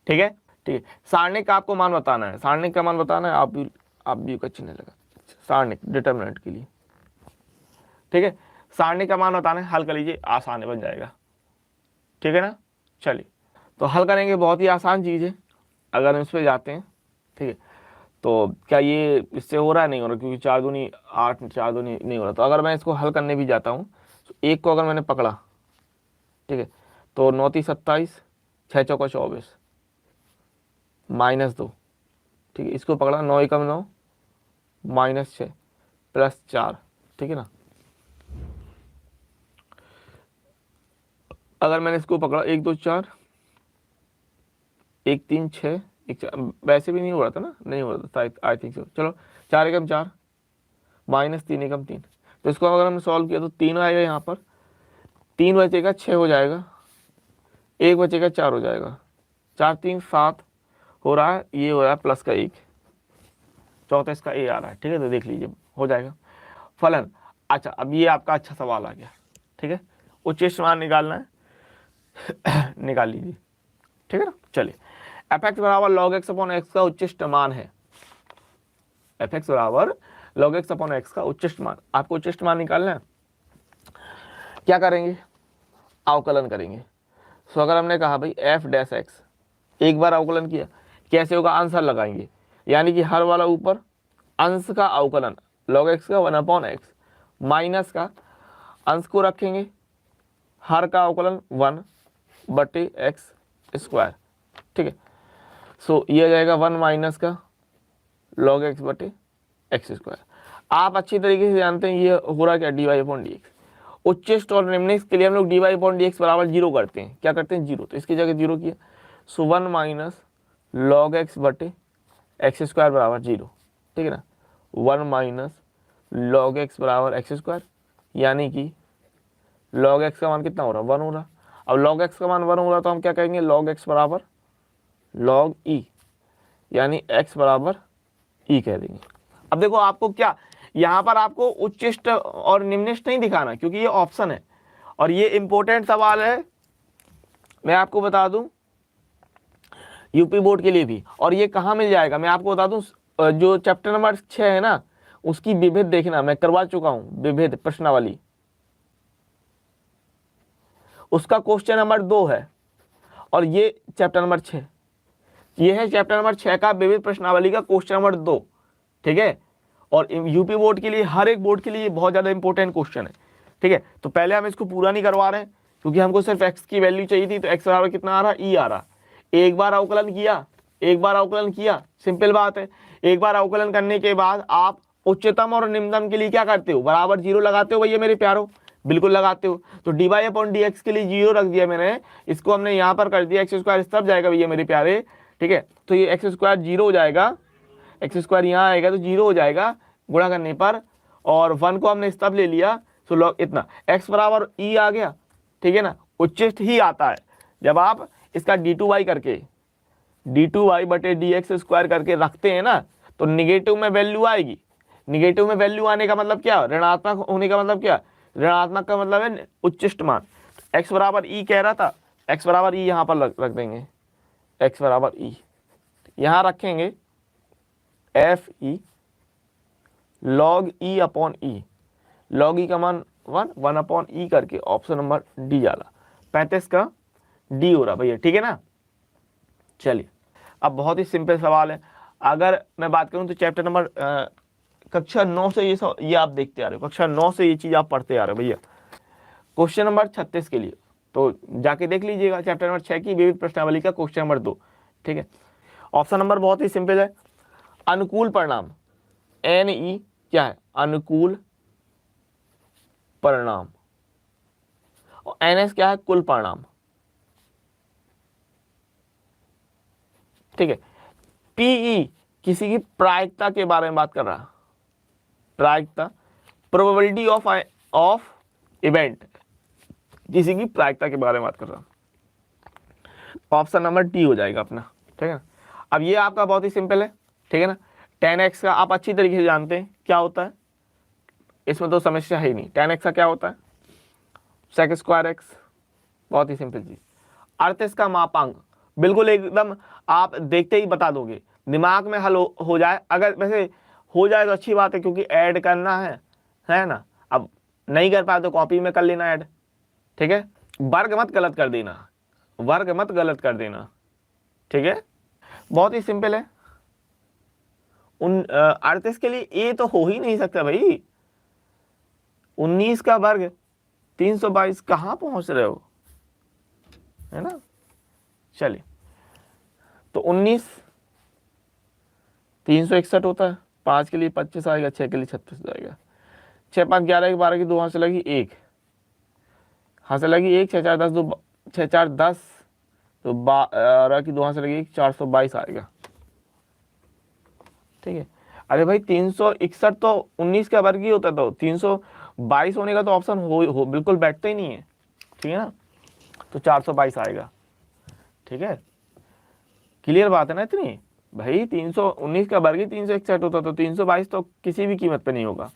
ठीक है, ठीक है, सारणिक का आपको मान बताना है, सारणिक का मान बताना है, आप भी का चिन्ह लगा सारणिक डिटर्मिनेंट के लिए। ठीक है, सारणिक का मान बताना है, हल कर लीजिए, आसान बन जाएगा। ठीक है ना, चलिए तो हल करेंगे, बहुत ही आसान चीज़ है अगर हम इस पर जाते हैं। ठीक है, तो क्या ये इससे हो रहा है, नहीं हो रहा, क्योंकि 4 दूनी 8, 4 दूनी नहीं हो रहा। तो अगर मैं इसको हल करने भी जाता हूँ, तो एक को अगर मैंने पकड़ा, ठीक है, तो 9 3 27, 6 चौका 24 -2। ठीक है, इसको पकड़ा, 9 एकम 9 -6 प्लस 4। ठीक है ना, अगर मैंने इसको पकड़ा 1 2 4 1 3 6 1 4, वैसे भी नहीं हो रहा था ना, नहीं हो रहा था आई थिंक सो। चलो 4 एकम 4 -3 एकम 3, तो इसको अगर हमने सॉल्व किया तो 3 आएगा, यहाँ पर 3 बचेगा 6 हो जाएगा, 1 बचेगा 4 हो जाएगा, 4 3 7 हो रहा है, ये हो रहा है प्लस का 1, 34 का ए आ रहा है। ठीक है, तो देख लीजिए हो जाएगा फलन। अच्छा, अब ये आपका अच्छा सवाल आ गया। ठीक है, उच्च मान निकालना है निकाल लीजिए। ठीक है ना, चलिए एफ एक्स बराबर लॉग एक्स अपॉन एक्स का उच्चिष्ट मान है। एफ एक्स बराबर लॉग एक्स अपॉन एक्स का उच्चिष्ट मान। आपको उच्चिष्ट मान निकालना है, क्या करेंगे, अवकलन करेंगे। सो अगर हमने कहा भाई एफ डैश एक्स, एक बार अवकलन किया, कैसे होगा, आंसर लगाएंगे, यानी कि हर वाला ऊपर अंश का अवकलन लॉग एक्स का 1/x माइनस का अंश को रखेंगे, हर का अवकलन 1/x²। ठीक है, सो ये आ जाएगा 1 माइनस का log x/x²। आप अच्छी तरीके से जानते हैं ये हो रहा क्या, dy/dx। उच्चिष्ट और निम्निष्ट के लिए हम लोग dy/dx बराबर 0 करते हैं, क्या करते हैं, 0, तो इसकी जगह 0 किया। सो 1 माइनस log x/x² बराबर 0। ठीक है ना, 1 माइनस log x बराबर x², यानी कि log x का मान कितना हो रहा, 1 हो रहा। अब log x का मान 1 हो रहा तो हम क्या कहेंगे, log x बराबर log e, यानी x बराबर e कह देंगे। अब देखो आपको क्या, यहाँ पर आपको उच्चिष्ट और निम्निष्ट नहीं दिखाना, क्योंकि ये ऑप्शन है और ये इंपॉर्टेंट सवाल है, मैं आपको बता दूं यूपी बोर्ड के लिए भी। और ये कहाँ मिल जाएगा, मैं आपको बता दूं, जो चैप्टर नंबर 6 है ना, उसकी विभेद देखना, मैं करवा चुका हूं विभेद प्रश्नावली, उसका क्वेश्चन नंबर 2 है और ये चैप्टर नंबर 6, ये है चैप्टर नंबर 6 का विविध प्रश्नावली का क्वेश्चन नंबर 2। ठीक है, और यूपी बोर्ड के लिए, हर एक बोर्ड के लिए बहुत ज्यादा इंपॉर्टेंट क्वेश्चन है। ठीक है, तो पहले हम इसको पूरा नहीं करवा रहे हैं, क्योंकि हमको सिर्फ x की वैल्यू चाहिए थी, तो x बराबर कितना आ रहा, e आ रहा। एक बार अवकलन किया, एक बार अवकलन किया, सिंपल बात है। एक बार अवकलन करने के बाद आप उच्चतम और निम्नतम के लिए क्या करते हो, बराबर 0 लगाते हो भैया मेरे प्यारो, बिल्कुल लगाते हो। तो dy/dx के लिए 0 रख दिया मैंने, इसको हमने यहाँ पर कर दिया x² तब जाएगा भैया मेरे प्यारे। ठीक है, तो ये x² 0 हो जाएगा, x² यहाँ आएगा तो 0 हो जाएगा गुणा करने पर, और 1 को हमने तब ले लिया, सो लॉग इतना x बराबर e आ गया। ठीक है ना, उच्चिष्ट ही आता है जब आप इसका d2y करके d2y/dx² करके रखते हैं ना, तो निगेटिव में वैल्यू आएगी। निगेटिव में वैल्यू आने का मतलब क्या, ऋणात्मक होने का मतलब क्या, ऋणात्मक का मतलब है उच्चिष्ट मान। x बराबर e कह रहा था, x बराबर e यहाँ पर रख देंगे, x बराबर e यहाँ रखेंगे, F E log e upon E, log e का मान 1 अपॉन ई करके ऑप्शन नंबर डी डाला, 35 का डी हो रहा भैया। ठीक है ना, चलिए अब बहुत ही सिंपल सवाल है। अगर मैं बात करूं तो चैप्टर नंबर कक्षा 9 से ये आप देखते आ रहे हो, कक्षा 9 से ये चीज आप पढ़ते आ रहे हो भैया। क्वेश्चन नंबर 36 के लिए तो जाके देख लीजिएगा, चैप्टर नंबर 6 की विविध प्रश्नावली का क्वेश्चन नंबर 2। ठीक है, ऑप्शन नंबर बहुत ही सिंपल है, अनुकूल परिणाम NE क्या है, अनुकूल परिणाम, और NS क्या है, कुल परिणाम। ठीक है, PE किसी की प्रायिकता के बारे में बात कर रहा है, प्रायिकता प्रोबेबिलिटी ऑफ इवेंट, किसी की प्रायिकता के बारे में बात कर रहा हूं। ऑप्शन नंबर डी हो जाएगा अपना। ठीक है ना, अब ये आपका बहुत ही सिंपल है। ठीक है ना, 10x का आप अच्छी तरीके से जानते हैं क्या होता है, इसमें तो समस्या है ही नहीं। 10x का क्या होता है, sec²x, बहुत ही सिंपल चीज। अर्थ इसका मापांक, बिल्कुल एकदम आप देखते ही बता दोगे, दिमाग में हल हो जाए। अगर वैसे हो जाए तो अच्छी बात है, क्योंकि ऐड करना है ना। अब नहीं कर पाए तो कॉपी में कर लेना ऐड। ठीक है, वर्ग मत गलत कर देना, वर्ग मत गलत कर देना। ठीक है, बहुत ही सिंपल है। 38 के लिए ए तो हो ही नहीं सकता भाई, 19 का वर्ग 322, कहां पहुंच रहे हो, है ना। चलिए, तो 19 361 होता है, 5 के लिए 25 आएगा, 6 के लिए 36 जाएगा। 6 5 11 की 12 की 2 हाथ से लगी 1, हाथ से लगी 1, 6 4 10 2 6 4 10, तो 12 की 2 हाथ से लगी 1, 422 आएगा। ठीक है, अरे भाई 361 तो 19 का वर्ग ही होता, तो 322 होने का तो ऑप्शन हो बिल्कुल बैठता ही नहीं है। ठीक है ना, तो 422 आएगा। ठीक है, क्लियर बात है ना इतनी भाई। 319 का वर्ग ही 361 होता, तो 322 तो किसी भी कीमत पे नहीं होगा।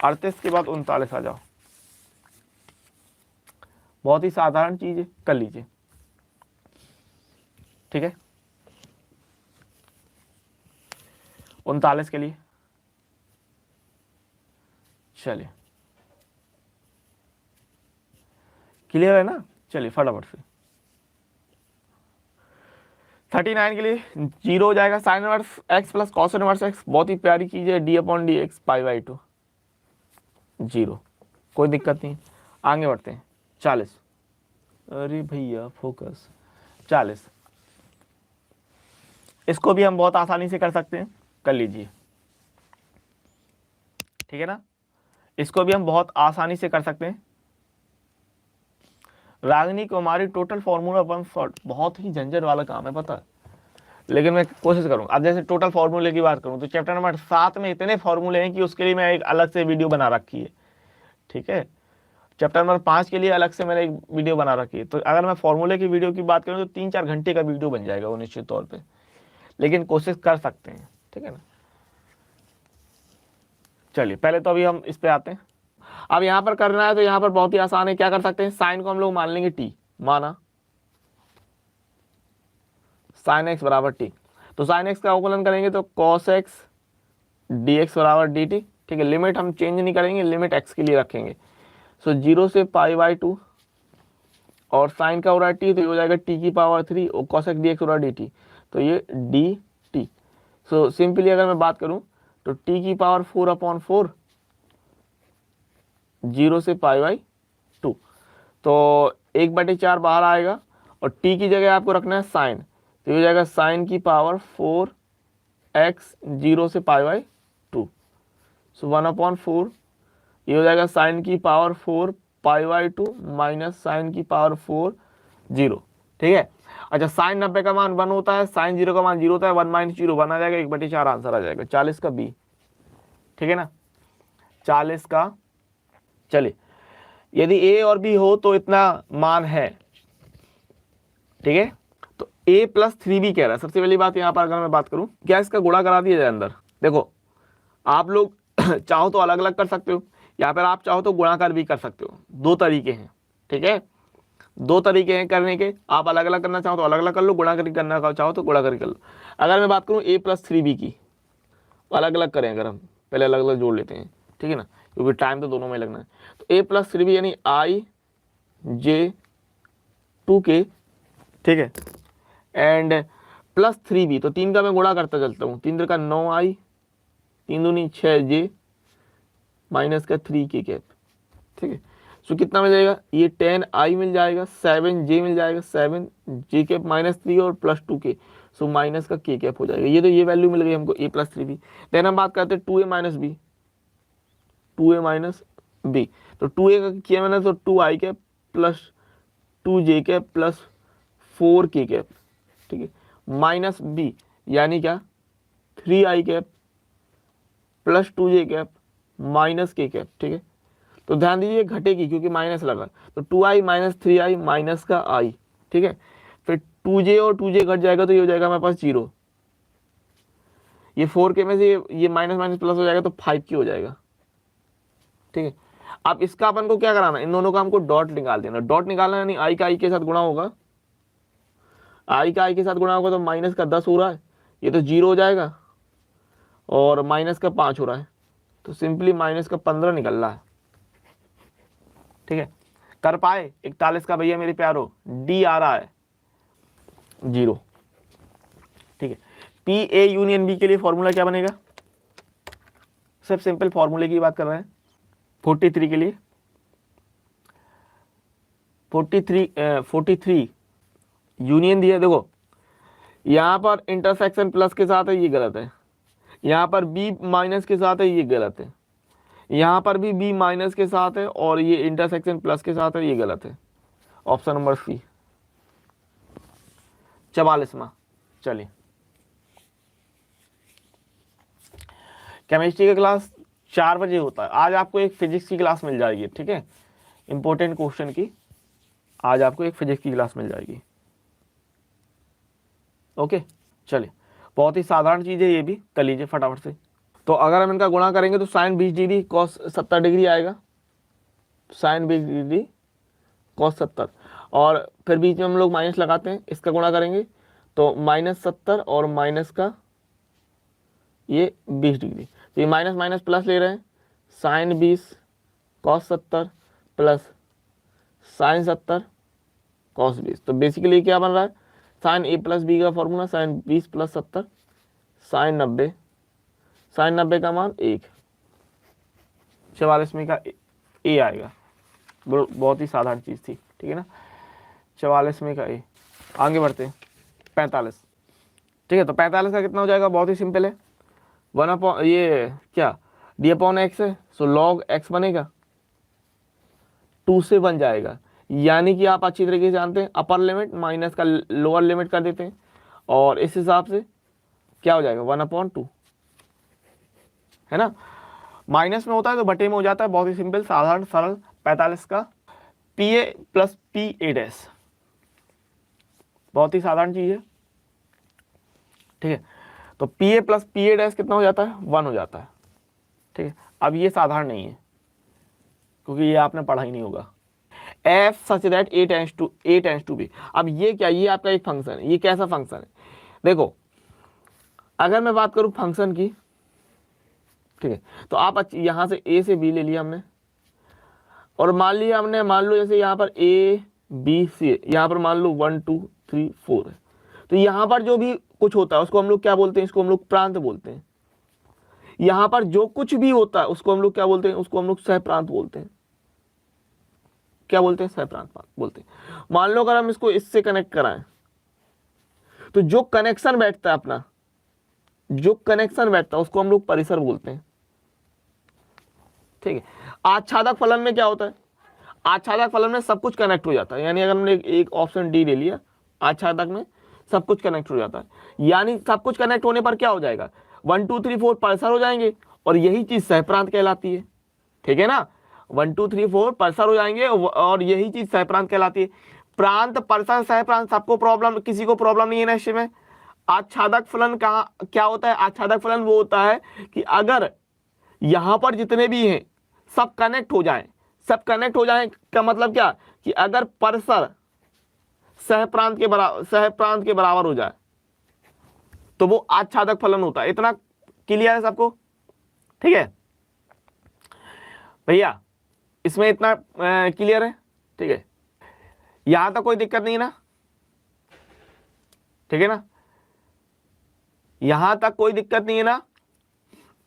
38 के बाद 39 आ जाओ, बहुत ही साधारण चीज है, कर लीजिए। ठीक है, 39 के लिए चलिए क्लियर है ना। चलिए फटाफट से 39 के लिए 0 हो जाएगा। Sine inverse x plus cos inverse x, बहुत ही प्यारी चीज है, D upon D x pi by 2 0, कोई दिक्कत नहीं। आगे बढ़ते हैं 40, अरे भैया फोकस 40, इसको भी हम बहुत आसानी से कर सकते हैं, कर लीजिए, ठीक है ना। इसको भी हम बहुत आसानी से कर सकते हैं। रागिनी कुमारी टोटल फॉर्मूला 1 बहुत ही झंझट वाला काम है पता है, लेकिन मैं कोशिश करूंगा। अब जैसे टोटल फॉर्मूले की बात करूं तो चैप्टर नंबर 7 में इतने फॉर्मूले हैं कि उसके लिए मैं एक अलग से वीडियो बना रखी है, ठीक है। चैप्टर नंबर 5 के लिए अलग से मैंने एक वीडियो बना रखी है। तो अगर मैं फॉर्मूले की वीडियो की बात करूं तो 3-4 घंटे का वीडियो बन जाएगा वो निश्चित तौर पर, लेकिन कोशिश कर सकते हैं, ठीक है ना। चलिए पहले तो अभी हम इस पे आते हैं। अब यहां पर करना है तो यहां पर बहुत ही आसान है, क्या कर सकते हैं, साइन को हम लोग मान लेंगे टी, माना साइन एक्स बराबर टी, तो साइन एक्स का अवकलन करेंगे तो कॉस एक्स डी एक्स बराबर डी टी, ठीक है। लिमिट हम चेंज नहीं करेंगे, लिमिट एक्स के लिए रखेंगे। सो 0 से पाई बाई 2 और साइन का हो रहा है टी, तो ये हो जाएगा टी की पावर 3 और कॉस एक्स डी एक्स हो रहा है डी टी, तो ये डी टी। सो सिंपली अगर मैं बात करूं तो टी की पावर 4/4 0 से पाई बाई 2, तो 1/4 बाहर आएगा और टी की जगह आपको रखना है साइन, तो ये हो जाएगा साइन की पावर 4x 0 से पाई बाई 2, सो 1/4 ये हो जाएगा साइन की power 4 pi by 2 minus sine की पावर 4 0, ठीक है। अच्छा साइन 90 का मान 1 होता है, साइन 0 का मान 0 होता है, 1 माइनस 0 1 आ जाएगा, 1/4 आंसर आ जाएगा 40 का बी, ठीक है ना, 40 का। चलिए यदि ए और बी हो तो इतना मान है, ठीक है। तो a प्लस 3b कह रहा है। सबसे पहली बात यहां पर अगर मैं बात करूं, क्या इसका गुणा करा दिया जाए अंदर, देखो आप लोग चाहो तो अलग अलग कर सकते हो, या फिर आप चाहो तो गुणाकार भी कर सकते हो, दो तरीके हैं, ठीक है, दो तरीके हैं करने के। आप अलग अलग करना चाहो तो अलग अलग कर लो, गुणाकारी करना चाहो तो गुणाकारी कर लो। अगर मैं बात करूं a प्लस 3b की, अलग अलग करें अगर हम, पहले अलग अलग जोड़ लेते हैं, ठीक है ना, क्योंकि टाइम तो दोनों में लगना है। तो a प्लस 3b यानी i j 2k, ठीक है, एंड प्लस 3b, तो 3 का मैं गुणा करता चलता हूँ, 3 का 9i, 3 दूनी 6j माइनस का 3k कैप, ठीक है। सो कितना मिल जाएगा, ये 10i मिल जाएगा, 7j मिल जाएगा, 7j कैप माइनस 3 और प्लस 2k, सो माइनस का k कैप हो जाएगा। ये तो ये वैल्यू मिल गई हमको a प्लस 3b। देन हम बात करते हैं 2a minus b, 2a minus b, तो 2a का किया मैंने तो 2i cap plus 2j cap plus 4k cap, ठीक है, माइनस b यानी क्या 3i cap plus 2j cap minus k cap, ठीक है। तो ध्यान दीजिए घटेगी क्योंकि माइनस लगा, तो 2i माइनस 3i माइनस का i, ठीक है। फिर 2j और 2j घट जाएगा तो ये हो जाएगा हमारे पास 0, ये 4k में से ये माइनस माइनस प्लस हो जाएगा तो 5k हो जाएगा, ठीक है। अब इसका अपन को क्या कराना, इन दोनों का हमको डॉट निकाल देना। डॉट निकालना यानी i का i के साथ गुणा होगा, i का i के साथ गुणा होगा तो माइनस का 10 हो रहा है, ये तो 0 हो जाएगा, और माइनस का 5 हो रहा है, तो सिंपली माइनस का 15 निकल रहा है, ठीक है। कर पाए 41 का भैया मेरे प्यारो, डी आ रहा है 0, ठीक है। पी ए यूनियन बी के लिए फॉर्मूला क्या बनेगा, सब सिंपल फॉर्मूले की बात कर रहे हैं। 43 के लिए 43 यूनियन दिया, देखो यहां पर इंटरसेक्शन प्लस के साथ है, ये गलत है, यहाँ पर b माइनस के साथ है, ये गलत है, यहाँ पर भी b माइनस के साथ है और ये इंटरसेक्शन प्लस के साथ है, ये गलत है। ऑप्शन नंबर सी 44वां। चलिए केमिस्ट्री का क्लास 4 बजे होता है। आज आपको एक फिजिक्स की क्लास मिल जाएगी, ठीक है, इंपॉर्टेंट क्वेश्चन की आज आपको एक फिजिक्स की क्लास मिल जाएगी, ओके। चलिए बहुत ही साधारण चीज़ है, ये भी कर लीजिए फटाफट से। तो अगर हम इनका गुणा करेंगे तो साइन 20 डिग्री कॉस 70 डिग्री आएगा, साइन 20 डिग्री कॉस 70, और फिर बीच में हम लोग माइनस लगाते हैं, इसका गुणा करेंगे तो माइनस 70 और माइनस का ये 20 डिग्री, तो ये माइनस माइनस प्लस ले रहे हैं, sine 20 cos 70 plus sine 70 cos 20। तो बेसिकली क्या बन रहा है, साइन ए प्लस बी का formula sine 20 plus 70 sine 90, sine 90 का मान 1, 44 में का ए आएगा। बहुत ही साधारण चीज़ थी, ठीक है ना। 44 में का ए। आगे बढ़ते हैं 45, ठीक है। तो 45 का कितना हो जाएगा, बहुत ही सिंपल है, 1 अपॉन ये क्या डी अपॉन एक्स है, सो लॉग एक्स बनेगा 2 से बन जाएगा। यानी कि आप अच्छी तरीके से जानते हैं अपर लिमिट माइनस का लोअर लिमिट कर देते हैं और इस हिसाब से क्या हो जाएगा 1/2, है ना। माइनस में होता है तो बटे में हो जाता है, बहुत ही सिंपल साधारण सरल। 45 का P A plus P A dash, बहुत ही साधारण चीज है, ठीक है। तो P A plus P A dash कितना हो जाता है, 1 हो जाता है, ठीक है। अब ये साधारण नहीं है क्योंकि ये आपने पढ़ा ही नहीं होगा। F such that a tends to b. अब ये क्या, ये आपका एक फंक्शन है, ये कैसा फंक्शन है, देखो अगर मैं बात करूं फंक्शन की, ठीक है, तो आप यहां से ए से बी ले लिया हमने और मान लिया हमने, मान लो जैसे यहाँ पर ए बी सी, यहाँ पर मान लो 1 2 3 4 है, तो यहाँ पर जो भी कुछ होता है उसको हम लोग क्या बोलते हैं, इसको हम लोग प्रांत बोलते हैं। यहाँ पर जो कुछ भी होता है उसको हम लोग क्या बोलते हैं, उसको हम लोग सहप्रांत बोलते हैं। क्या बोलते हैं, सहप्रांत बोलते हैं। मान लो अगर हम इसको इससे कनेक्ट कराएं तो जो कनेक्शन बैठता है अपना, जो कनेक्शन बैठता है उसको हम लोग परिसर बोलते हैं, ठीक है। आच्छादक फलन में क्या होता है, आच्छादक फलन में सब कुछ कनेक्ट हो जाता है। यानी अगर हमने एक ऑप्शन डी ले लिया, आच्छादक में सब कुछ कनेक्ट हो जाता है। यानी सब कुछ कनेक्ट होने पर क्या हो जाएगा, 1 2 3 4 परिसर हो जाएंगे और यही चीज सहप्रांत कहलाती है, ठीक है ना। 1 2 3 4 परिसर हो जाएंगे और यही चीज सहप्रांत कहलाती है। प्रांत परिसर सहप्रांत सबको प्रॉब्लम, किसी को प्रॉब्लम नहीं है ना इसमें। आच्छादक फलन कहाँ क्या होता है, आच्छादक फलन वो होता है कि अगर यहां पर जितने भी हैं सब कनेक्ट हो जाएं, सब कनेक्ट हो जाएं का मतलब क्या, कि अगर परिसर सहप्रांत के बराबर हो जाए तो वो आच्छादक फलन होता है। इतना क्लियर है सबको, ठीक है भैया, इसमें इतना क्लियर है, ठीक है। यहां तक कोई दिक्कत नहीं ना, ठीक है ना, यहां तक कोई दिक्कत नहीं है ना,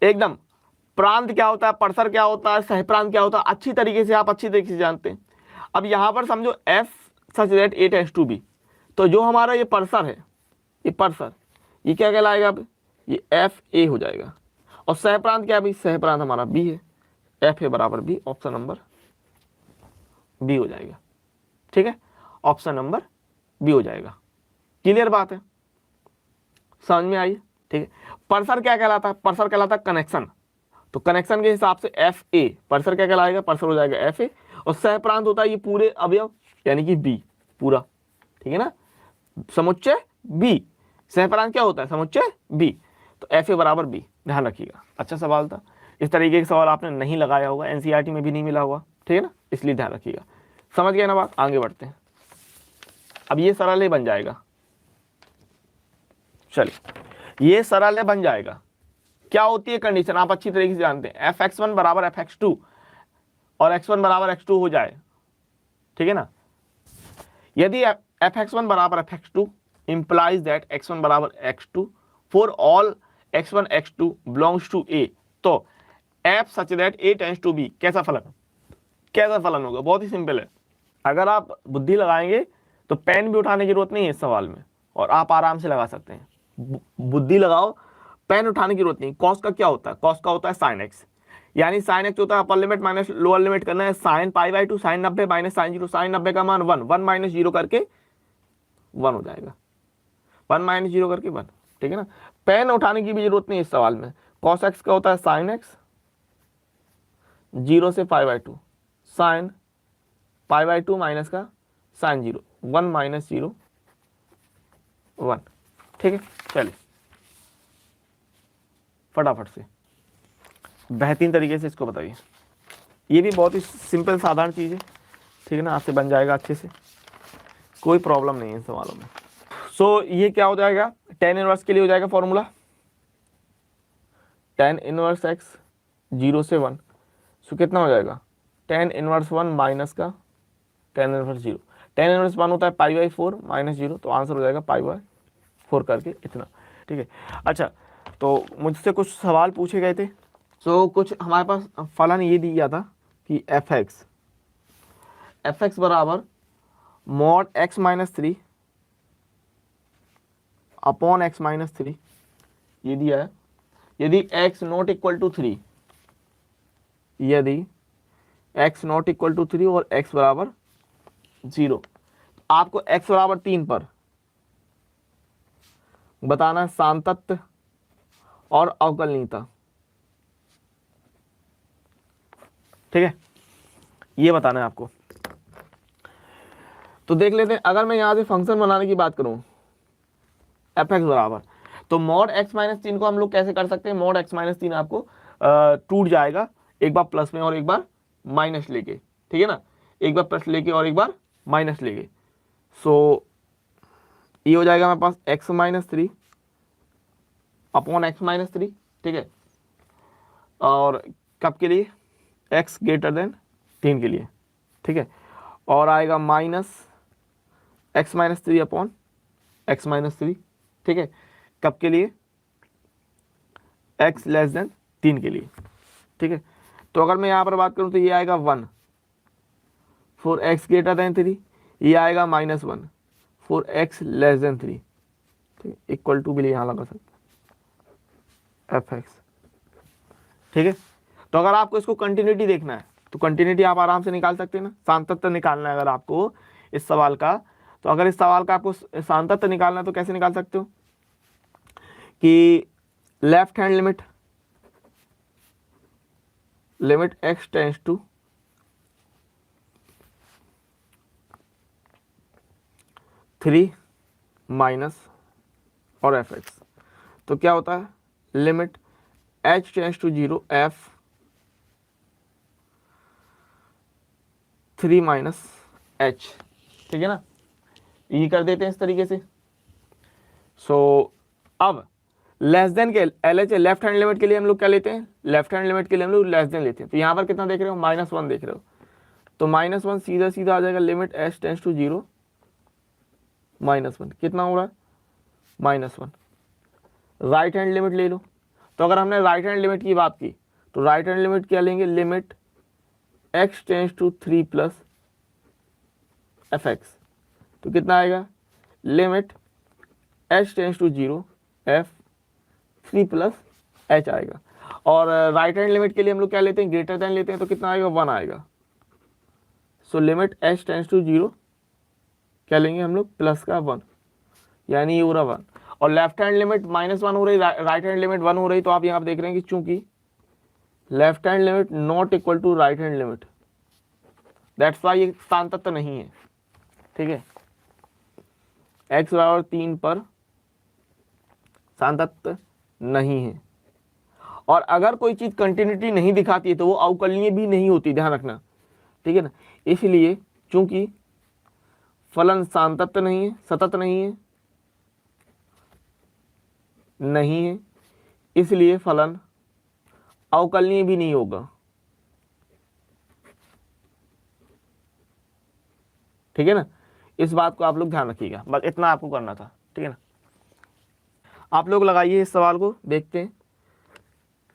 एकदम। प्रांत क्या होता है, परिसर क्या होता है, सहप्रांत क्या होता है, अच्छी तरीके से आप अच्छी तरीके से जानते हैं। अब यहां पर समझो f such that a tends to b, तो जो हमारा ये परिसर है, ये परिसर ये क्या कहलाएगा, अब ये एफ ए हो जाएगा। और सहप्रांत क्या है भाई, सहप्रांत हमारा बी है, एफ ए बराबर बी, ऑप्शन नंबर बी हो जाएगा, ठीक है। ऑप्शन नंबर बी हो जाएगा। क्लियर बात है, समझ में आई, ठीक है। परिसर क्या कहलाता है, परिसर कहलाता है कनेक्शन। तो कनेक्शन के हिसाब से एफ ए, परिसर क्या कहलाएगा, परिसर हो जाएगा एफ ए। और सहप्रांत होता है ये पूरे अवयव यानी कि बी पूरा, ठीक है ना, समुच्चय बी। सहप्रांत क्या होता है, समुच्चय बी। तो एफ ए बराबर बी, ध्यान रखिएगा। अच्छा सवाल था, इस तरीके के सवाल आपने नहीं लगाया होगा, एनसीईआरटी में भी नहीं मिला होगा, ठीक है ना, इसलिए ध्यान रखिएगा। समझ गए ना बात, आगे बढ़ते हैं। अब ये सरल ही बन जाएगा, चलिए ये सरल है बन जाएगा। क्या होती है कंडीशन, आप अच्छी तरीके से जानते हैं, एफ एक्स 1 बराबर एफ एक्स 2 और एक्स 1 बराबर एक्स 2 हो जाए, ठीक है ना। यदि एफ एक्स 1 बराबर F x 2 implies that x1 बराबर x2 for all x1 x2 belongs to a, तो f such that a tends to b कैसा फलन, कैसा फलन होगा, बहुत ही सिंपल है। अगर आप बुद्धि लगाएंगे तो पेन भी उठाने की जरूरत नहीं है इस सवाल में और आप आराम से लगा सकते हैं। बुद्धि लगाओ, पेन उठाने की जरूरत नहीं। कॉस का क्या होता है, कॉस का होता है साइन एक्स, यानी साइन एक्स होता है upper limit minus lower limit करना है, sine π/2 sine 90 minus sine 0, sine 90 का मान 1, 1 माइनस 0 करके 1 हो जाएगा, 1 माइनस 0 करके 1, ठीक है ना। पेन उठाने की भी जरूरत नहीं इस सवाल में। कॉस एक्स का होता है साइन एक्स 0 से π/2 साइन π/2 माइनस का साइन 0, 1 माइनस 0 1, ठीक है। चलिए फटाफट से बेहतरीन तरीके से इसको बताइए। ये भी बहुत ही सिंपल साधारण चीज़ है, ठीक है ना, आपसे बन जाएगा अच्छे से, कोई प्रॉब्लम नहीं है इन सवालों में। सो ये क्या हो जाएगा, tan इनवर्स के लिए हो जाएगा फॉर्मूला tan इनवर्स x 0 से 1, सो कितना हो जाएगा, टेन इनवर्स 1 माइनस का टेन इनवर्स 0, टेन इनवर्स 1 होता है पाई बाई 4 माइनस 0, तो आंसर हो जाएगा पाई बाई 4 करके इतना। ठीक है, अच्छा तो मुझसे कुछ सवाल पूछे गए थे। सो कुछ हमारे पास फलन ये दिया था कि एफ एक्स बराबर mod x minus 3 upon x minus 3, ये दिया है। यदि x नॉट इक्वल टू 3, यदि x नॉट इक्वल टू 3 और x बराबर 0, आपको x बराबर 3 पर बताना है सांतत्य और अवकलनीयता। ठीक है, ये बताना है आपको। तो देख लेते हैं, अगर मैं यहां से फंक्शन बनाने की बात करूं एफ एक्स बराबर, तो मॉड एक्स माइनस 3 को हम लोग कैसे कर सकते हैं, मॉड एक्स माइनस 3 आपको टूट जाएगा, एक बार प्लस में और एक बार माइनस लेके, ठीक है ना, एक बार प्लस लेके और एक बार माइनस लेके। सो ये हो जाएगा हमारे पास x minus 3 upon x minus 3, ठीक है, और कब के लिए, एक्स ग्रेटर देन 3 के लिए, ठीक है, और आएगा minus x minus 3 upon x minus 3, ठीक है, कब के लिए, x लेस देन 3 के लिए। ठीक है, तो अगर मैं यहाँ पर बात करूँ तो ये आएगा 1 फॉर x ग्रेटर देन 3, ये आएगा -1 फॉर x लेस देन 3, ठीक है, इक्वल टू भी यहाँ लगा सकते हैं एफ एक्स। ठीक है, तो अगर आपको इसको कंटिन्यूटी देखना है तो कंटिन्यूटी आप आराम से निकाल सकते हैं ना, सांतत्य निकालना है अगर आपको इस सवाल का, तो अगर इस सवाल का आपको सांतत्य निकालना है तो कैसे निकाल सकते हो कि left hand limit x tends to 3 minus और एफ एक्स, तो क्या होता है limit h tends to 0 f 3 minus h, ठीक है ना, ये कर देते हैं इस तरीके से। सो अब लेस देन के LH लेफ्ट हैंड लिमिट के लिए हम लोग क्या लेते हैं, लेफ्ट हैंड लिमिट के लिए हम लोग लेस देन लेते हैं, तो यहाँ पर कितना देख रहे हो, -1 देख रहे हो, तो -1 सीधा सीधा आ जाएगा लिमिट h टेंस टू 0 -1, कितना हो रहा है -1। राइट हैंड लिमिट ले लो, तो अगर हमने राइट हैंड लिमिट की बात की तो राइट हैंड लिमिट क्या लेंगे, limit x tends to 3 plus f x, तो कितना आएगा limit h tends to 0 f 3 plus h आएगा। और राइट हैंड लिमिट के लिए हम लोग क्या लेते हैं, ग्रेटर देन लेते हैं, तो कितना आएगा 1 आएगा। So limit h tends to 0 क्या लेंगे हम लोग, प्लस का 1, यानी ये हो रहा 1, और लेफ्ट हैंड लिमिट -1 हो रही, राइट हैंड लिमिट 1 हो रही, तो आप यहाँ पर देख रहे हैं कि चूंकि left hand limit not equal to right hand limit, that's why ये सांतत्य नहीं है। ठीक है, x बराबर 3 पर सांतत्य नहीं है, और अगर कोई चीज कंटिन्यूटी नहीं दिखाती है तो वो अवकलनीय भी नहीं होती, ध्यान रखना, ठीक है ना, इसलिए चूंकि फलन सांतत्य नहीं है, सतत नहीं है, इसलिए फलन अवकलनीय भी नहीं होगा। ठीक है ना, इस बात को आप लोग ध्यान रखिएगा, बस इतना आपको करना था। ठीक है ना, आप लोग लगाइए इस सवाल को, देखते हैं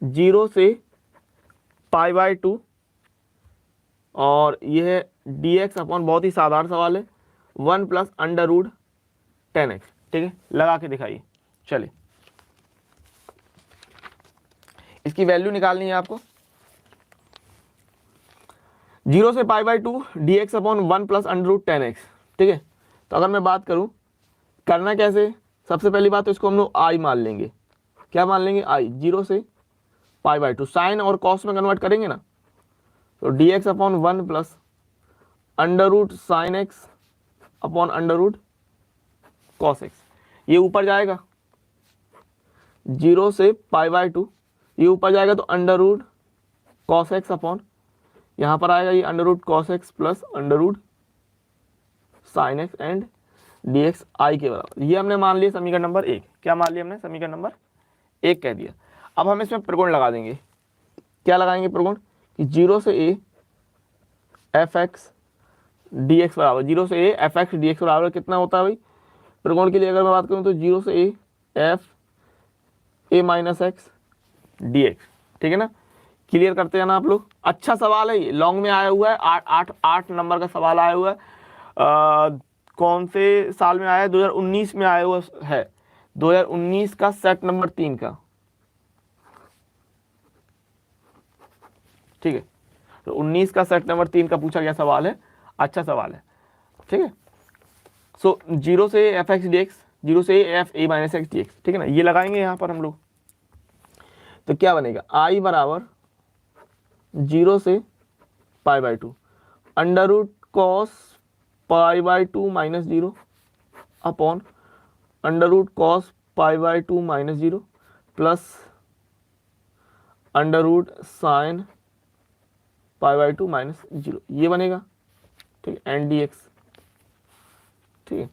0 से π/2, और यह है dx अपॉन, बहुत ही साधारण सवाल है, 1 प्लस √10x। ठीक है, लगा के दिखाइए, चलिए इसकी वैल्यू निकालनी है आपको। 0 से π/2 dx अपॉन 1 प्लस √10x। ठीक है, तो अगर मैं बात करूं करना कैसे, सबसे पहली बात तो इसको हम लोग i मान लेंगे, क्या मान लेंगे i, 0 से π/2, साइन और कॉस में कन्वर्ट करेंगे ना, तो dx upon 1 plus √sin x upon √cos x, ये ऊपर जाएगा 0 से π/2, ये ऊपर जाएगा तो √cos x अपॉन, यहाँ पर आएगा ये √cos x plus √sin x and dx i के बराबर। ये हमने मान लिया समीकरण नंबर 1, क्या मान लिया हमने, समीकरण नंबर 1 कह दिया। अब हम इसमें प्रगुण लगा देंगे, क्या लगाएंगे प्रगुण, कि 0 से a F x D x बराबर, 0 से a F x D x बराबर कितना होता है भाई त्रिकोण के लिए अगर मैं बात करूँ तो 0 से a F A minus x D x. ठीक है ना, क्लियर करते हैं ना आप लोग। अच्छा सवाल है ये, लॉन्ग में आया हुआ है, 8 नंबर का सवाल आया हुआ है। कौन से साल में आया है? 2019 में आया हुआ है, 2019 का सेट नंबर 3 का। ठीक है, तो 19 का सेट नंबर 3 का पूछा गया सवाल है, अच्छा सवाल है। ठीक है, सो 0 से एफ एक्स डी एक्स, 0 से F A minus x D x. ठीक है ना, ये लगाएंगे यहाँ पर हम लोग, तो क्या बनेगा? आई बराबर 0 से pi by 2 under root cos pi by 2 minus 0 upon under root cos pi by 2 minus 0 plus under root sine pi by 2 minus 0, ये बनेगा। ठीक है, एन डी एक्स। ठीक है,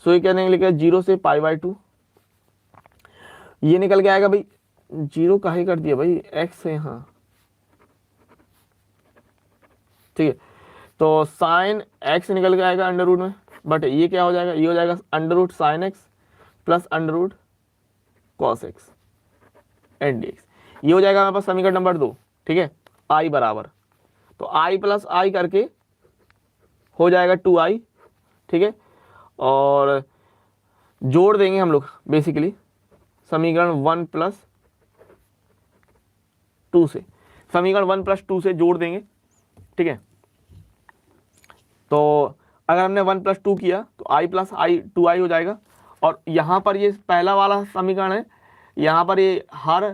सो ये क्या निकलेगा? 0 से पाई बाई 2, ये निकल के आएगा भाई, 0 काहे कर दिया भाई, एक्स है यहाँ। ठीक है, तो साइन एक्स निकल के आएगा अंडर रूट में, बट ये क्या हो जाएगा? ये हो जाएगा under root sine x plus under root cos x and D x. ये हो जाएगा हमारे पास समीकरण नंबर 2। ठीक है, आई बराबर, तो आई प्लस आई करके हो जाएगा 2i। ठीक है, और जोड़ देंगे हम लोग बेसिकली समीकरण 1 प्लस 2 से, समीकरण 1 प्लस 2 से जोड़ देंगे। ठीक है, तो अगर हमने 1 प्लस 2 किया तो आई प्लस आई 2i हो जाएगा। और यहाँ पर ये पहला वाला समीकरण है, यहाँ पर ये हर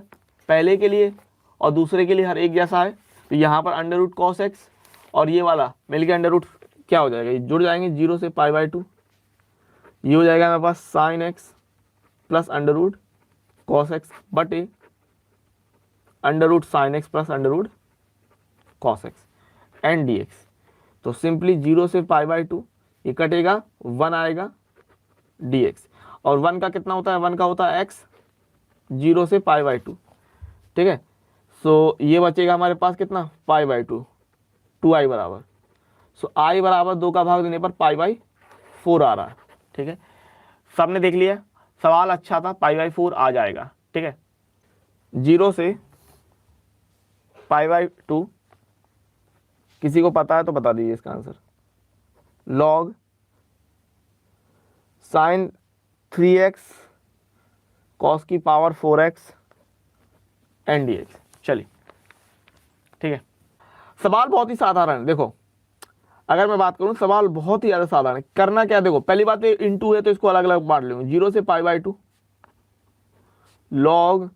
पहले के लिए और दूसरे के लिए हर एक जैसा है, तो यहाँ पर अंडर रूट कॉस एक्स और ये वाला मिल के अंडर रूट क्या हो जाएगा? ये जुड़ जाएंगे 0 से पाई बाई 2, ये हो जाएगा हमारे पास sine x plus under root cos x बटे under root sine x plus under root cos x and D x. तो सिंपली 0 से पाई बाई 2 ये कटेगा, 1 आएगा डी एक्स, और 1 का कितना होता है? 1 का होता है एक्स, 0 से पाई बाई 2। ठीक है, सो ये बचेगा हमारे पास कितना? पाई बाई 2, 2i बराबर, सो आई बराबर 2 का भाग देने पर पाई बाई 4 आ रहा है। ठीक है, सबने देख लिया, सवाल अच्छा था, पाई बाई 4 आ जाएगा। ठीक है, 0 से पाई बाई 2, किसी को पता है तो बता दीजिए इसका answer. Log sine 3x cos की power 4x N D x. चलिए, ठीक है, सवाल बहुत ही साधारण है। देखो, अगर मैं बात करूं सवाल बहुत ही ज़्यादा साधारण है। करना क्या? देखो, पहली बात इनटू है तो इसको अलग अलग बांट लूंगा। 0 से pi by 2 log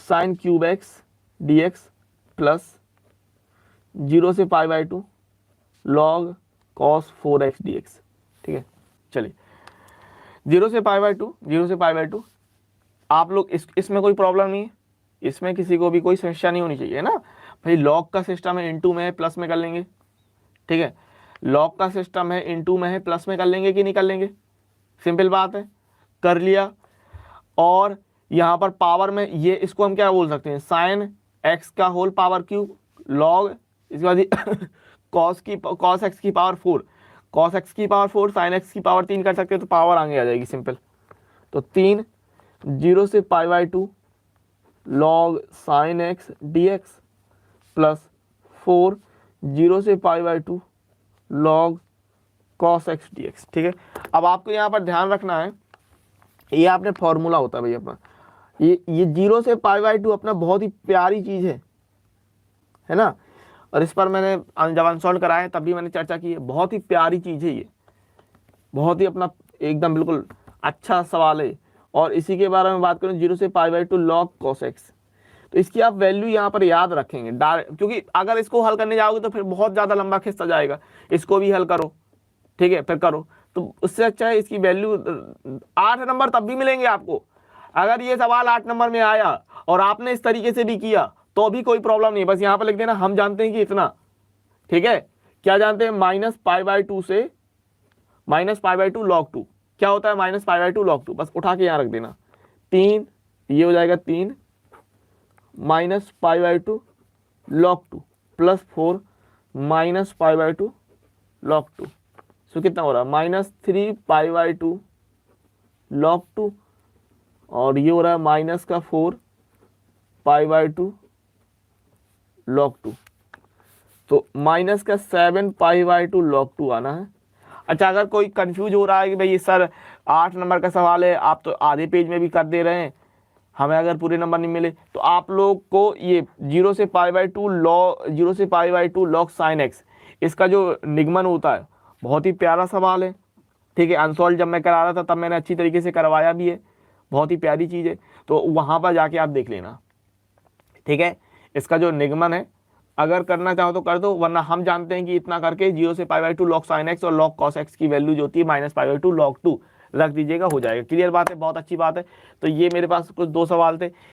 sine cube x D x plus 0 से pi by 2 log cos 4x D x. ठीक है, चलिए 0 से पाई बाई 2, 0 से पाई बाई 2, आप लोग इसमें कोई प्रॉब्लम नहीं है, इसमें किसी को भी कोई समस्या नहीं होनी चाहिए, है ना भाई। लॉग का सिस्टम है, इनटू में है, प्लस में कर लेंगे। ठीक है, लॉग का सिस्टम है, इनटू में है, प्लस में कर लेंगे कि नहीं कर लेंगे? सिंपल बात है, कर लिया। और यहाँ पर पावर में ये, इसको हम क्या बोल सकते हैं? साइन एक्स का होल पावर क्यूब लॉग, इसके बाद कॉस एक्स की पावर 4, कॉस एक्स की पावर 4, साइन एक्स की पावर 3 कर सकते हैं, तो पावर आगे आ जाएगी सिंपल। तो 3 0 से pi by 2 log sine x D x plus 4 0 से pi by 2 log cos x D x. ठीक है, अब आपको यहाँ पर ध्यान रखना है, ये आपने फॉर्मूला होता है भाई अपना, ये 0 से पाई बाई 2 अपना बहुत ही प्यारी चीज़ है ना। और इस पर मैंने जब अनसॉल्व कराया तब भी मैंने चर्चा की है, बहुत ही प्यारी चीज़ है ये, बहुत ही अपना एकदम बिल्कुल अच्छा सवाल है। और इसी के बारे में बात करूँ, 0 से pi by 2 log cos x, तो इसकी आप वैल्यू यहाँ पर याद रखेंगे क्योंकि अगर इसको हल करने जाओगे तो फिर बहुत ज़्यादा लंबा खिस्सा जाएगा, इसको भी हल करो। ठीक है, फिर करो, तो उससे अच्छा है इसकी वैल्यू 8 नंबर तब भी मिलेंगे आपको। अगर ये सवाल 8 नंबर में आया और आपने इस तरीके से भी किया तो भी कोई प्रॉब्लम नहीं, बस यहाँ पर लिख देना हम जानते हैं कि इतना। ठीक है, क्या जानते हैं? माइनस पाई बाई 2 से माइनस पाई बाई 2 लॉग 2 क्या होता है? माइनस पाई बाई 2 लॉग 2, बस उठा के यहाँ रख देना। 3 ये हो जाएगा 3 minus pi by 2 log 2, plus 4 minus pi by 2 log 2। सो कितना हो रहा है माइनस 3 पाई बाई 2 log 2, और ये हो रहा है माइनस का 4 पाई बाई 2 log 2। तो माइनस का 7 पाई बाई 2 log 2 आना है। अच्छा, अगर कोई कंफ्यूज हो रहा है कि भाई सर 8 नंबर का सवाल है, आप तो आधे पेज में भी कर दे रहे हैं, हमें अगर पूरे नंबर नहीं मिले, तो आप लोग को ये 0 से pi by 2 log sin x, इसका जो निगमन होता है, बहुत ही प्यारा सवाल है। ठीक है, अनसॉल्व जब मैं करा रहा था तब मैंने अच्छी तरीके से करवाया भी है, बहुत ही प्यारी चीज़ है, तो वहाँ पर जाके आप देख लेना। ठीक है, इसका जो निगमन है, अगर करना चाहो तो कर दो, वरना हम जानते हैं कि इतना करके 0 से pi by 2 log sin x और log cos x की वैल्यू जो होती है माइनस पाई बाई 2 log 2 रख दीजिएगा, हो जाएगा। क्लियर बात है, बहुत अच्छी बात है। तो ये मेरे पास कुछ 2 सवाल थे।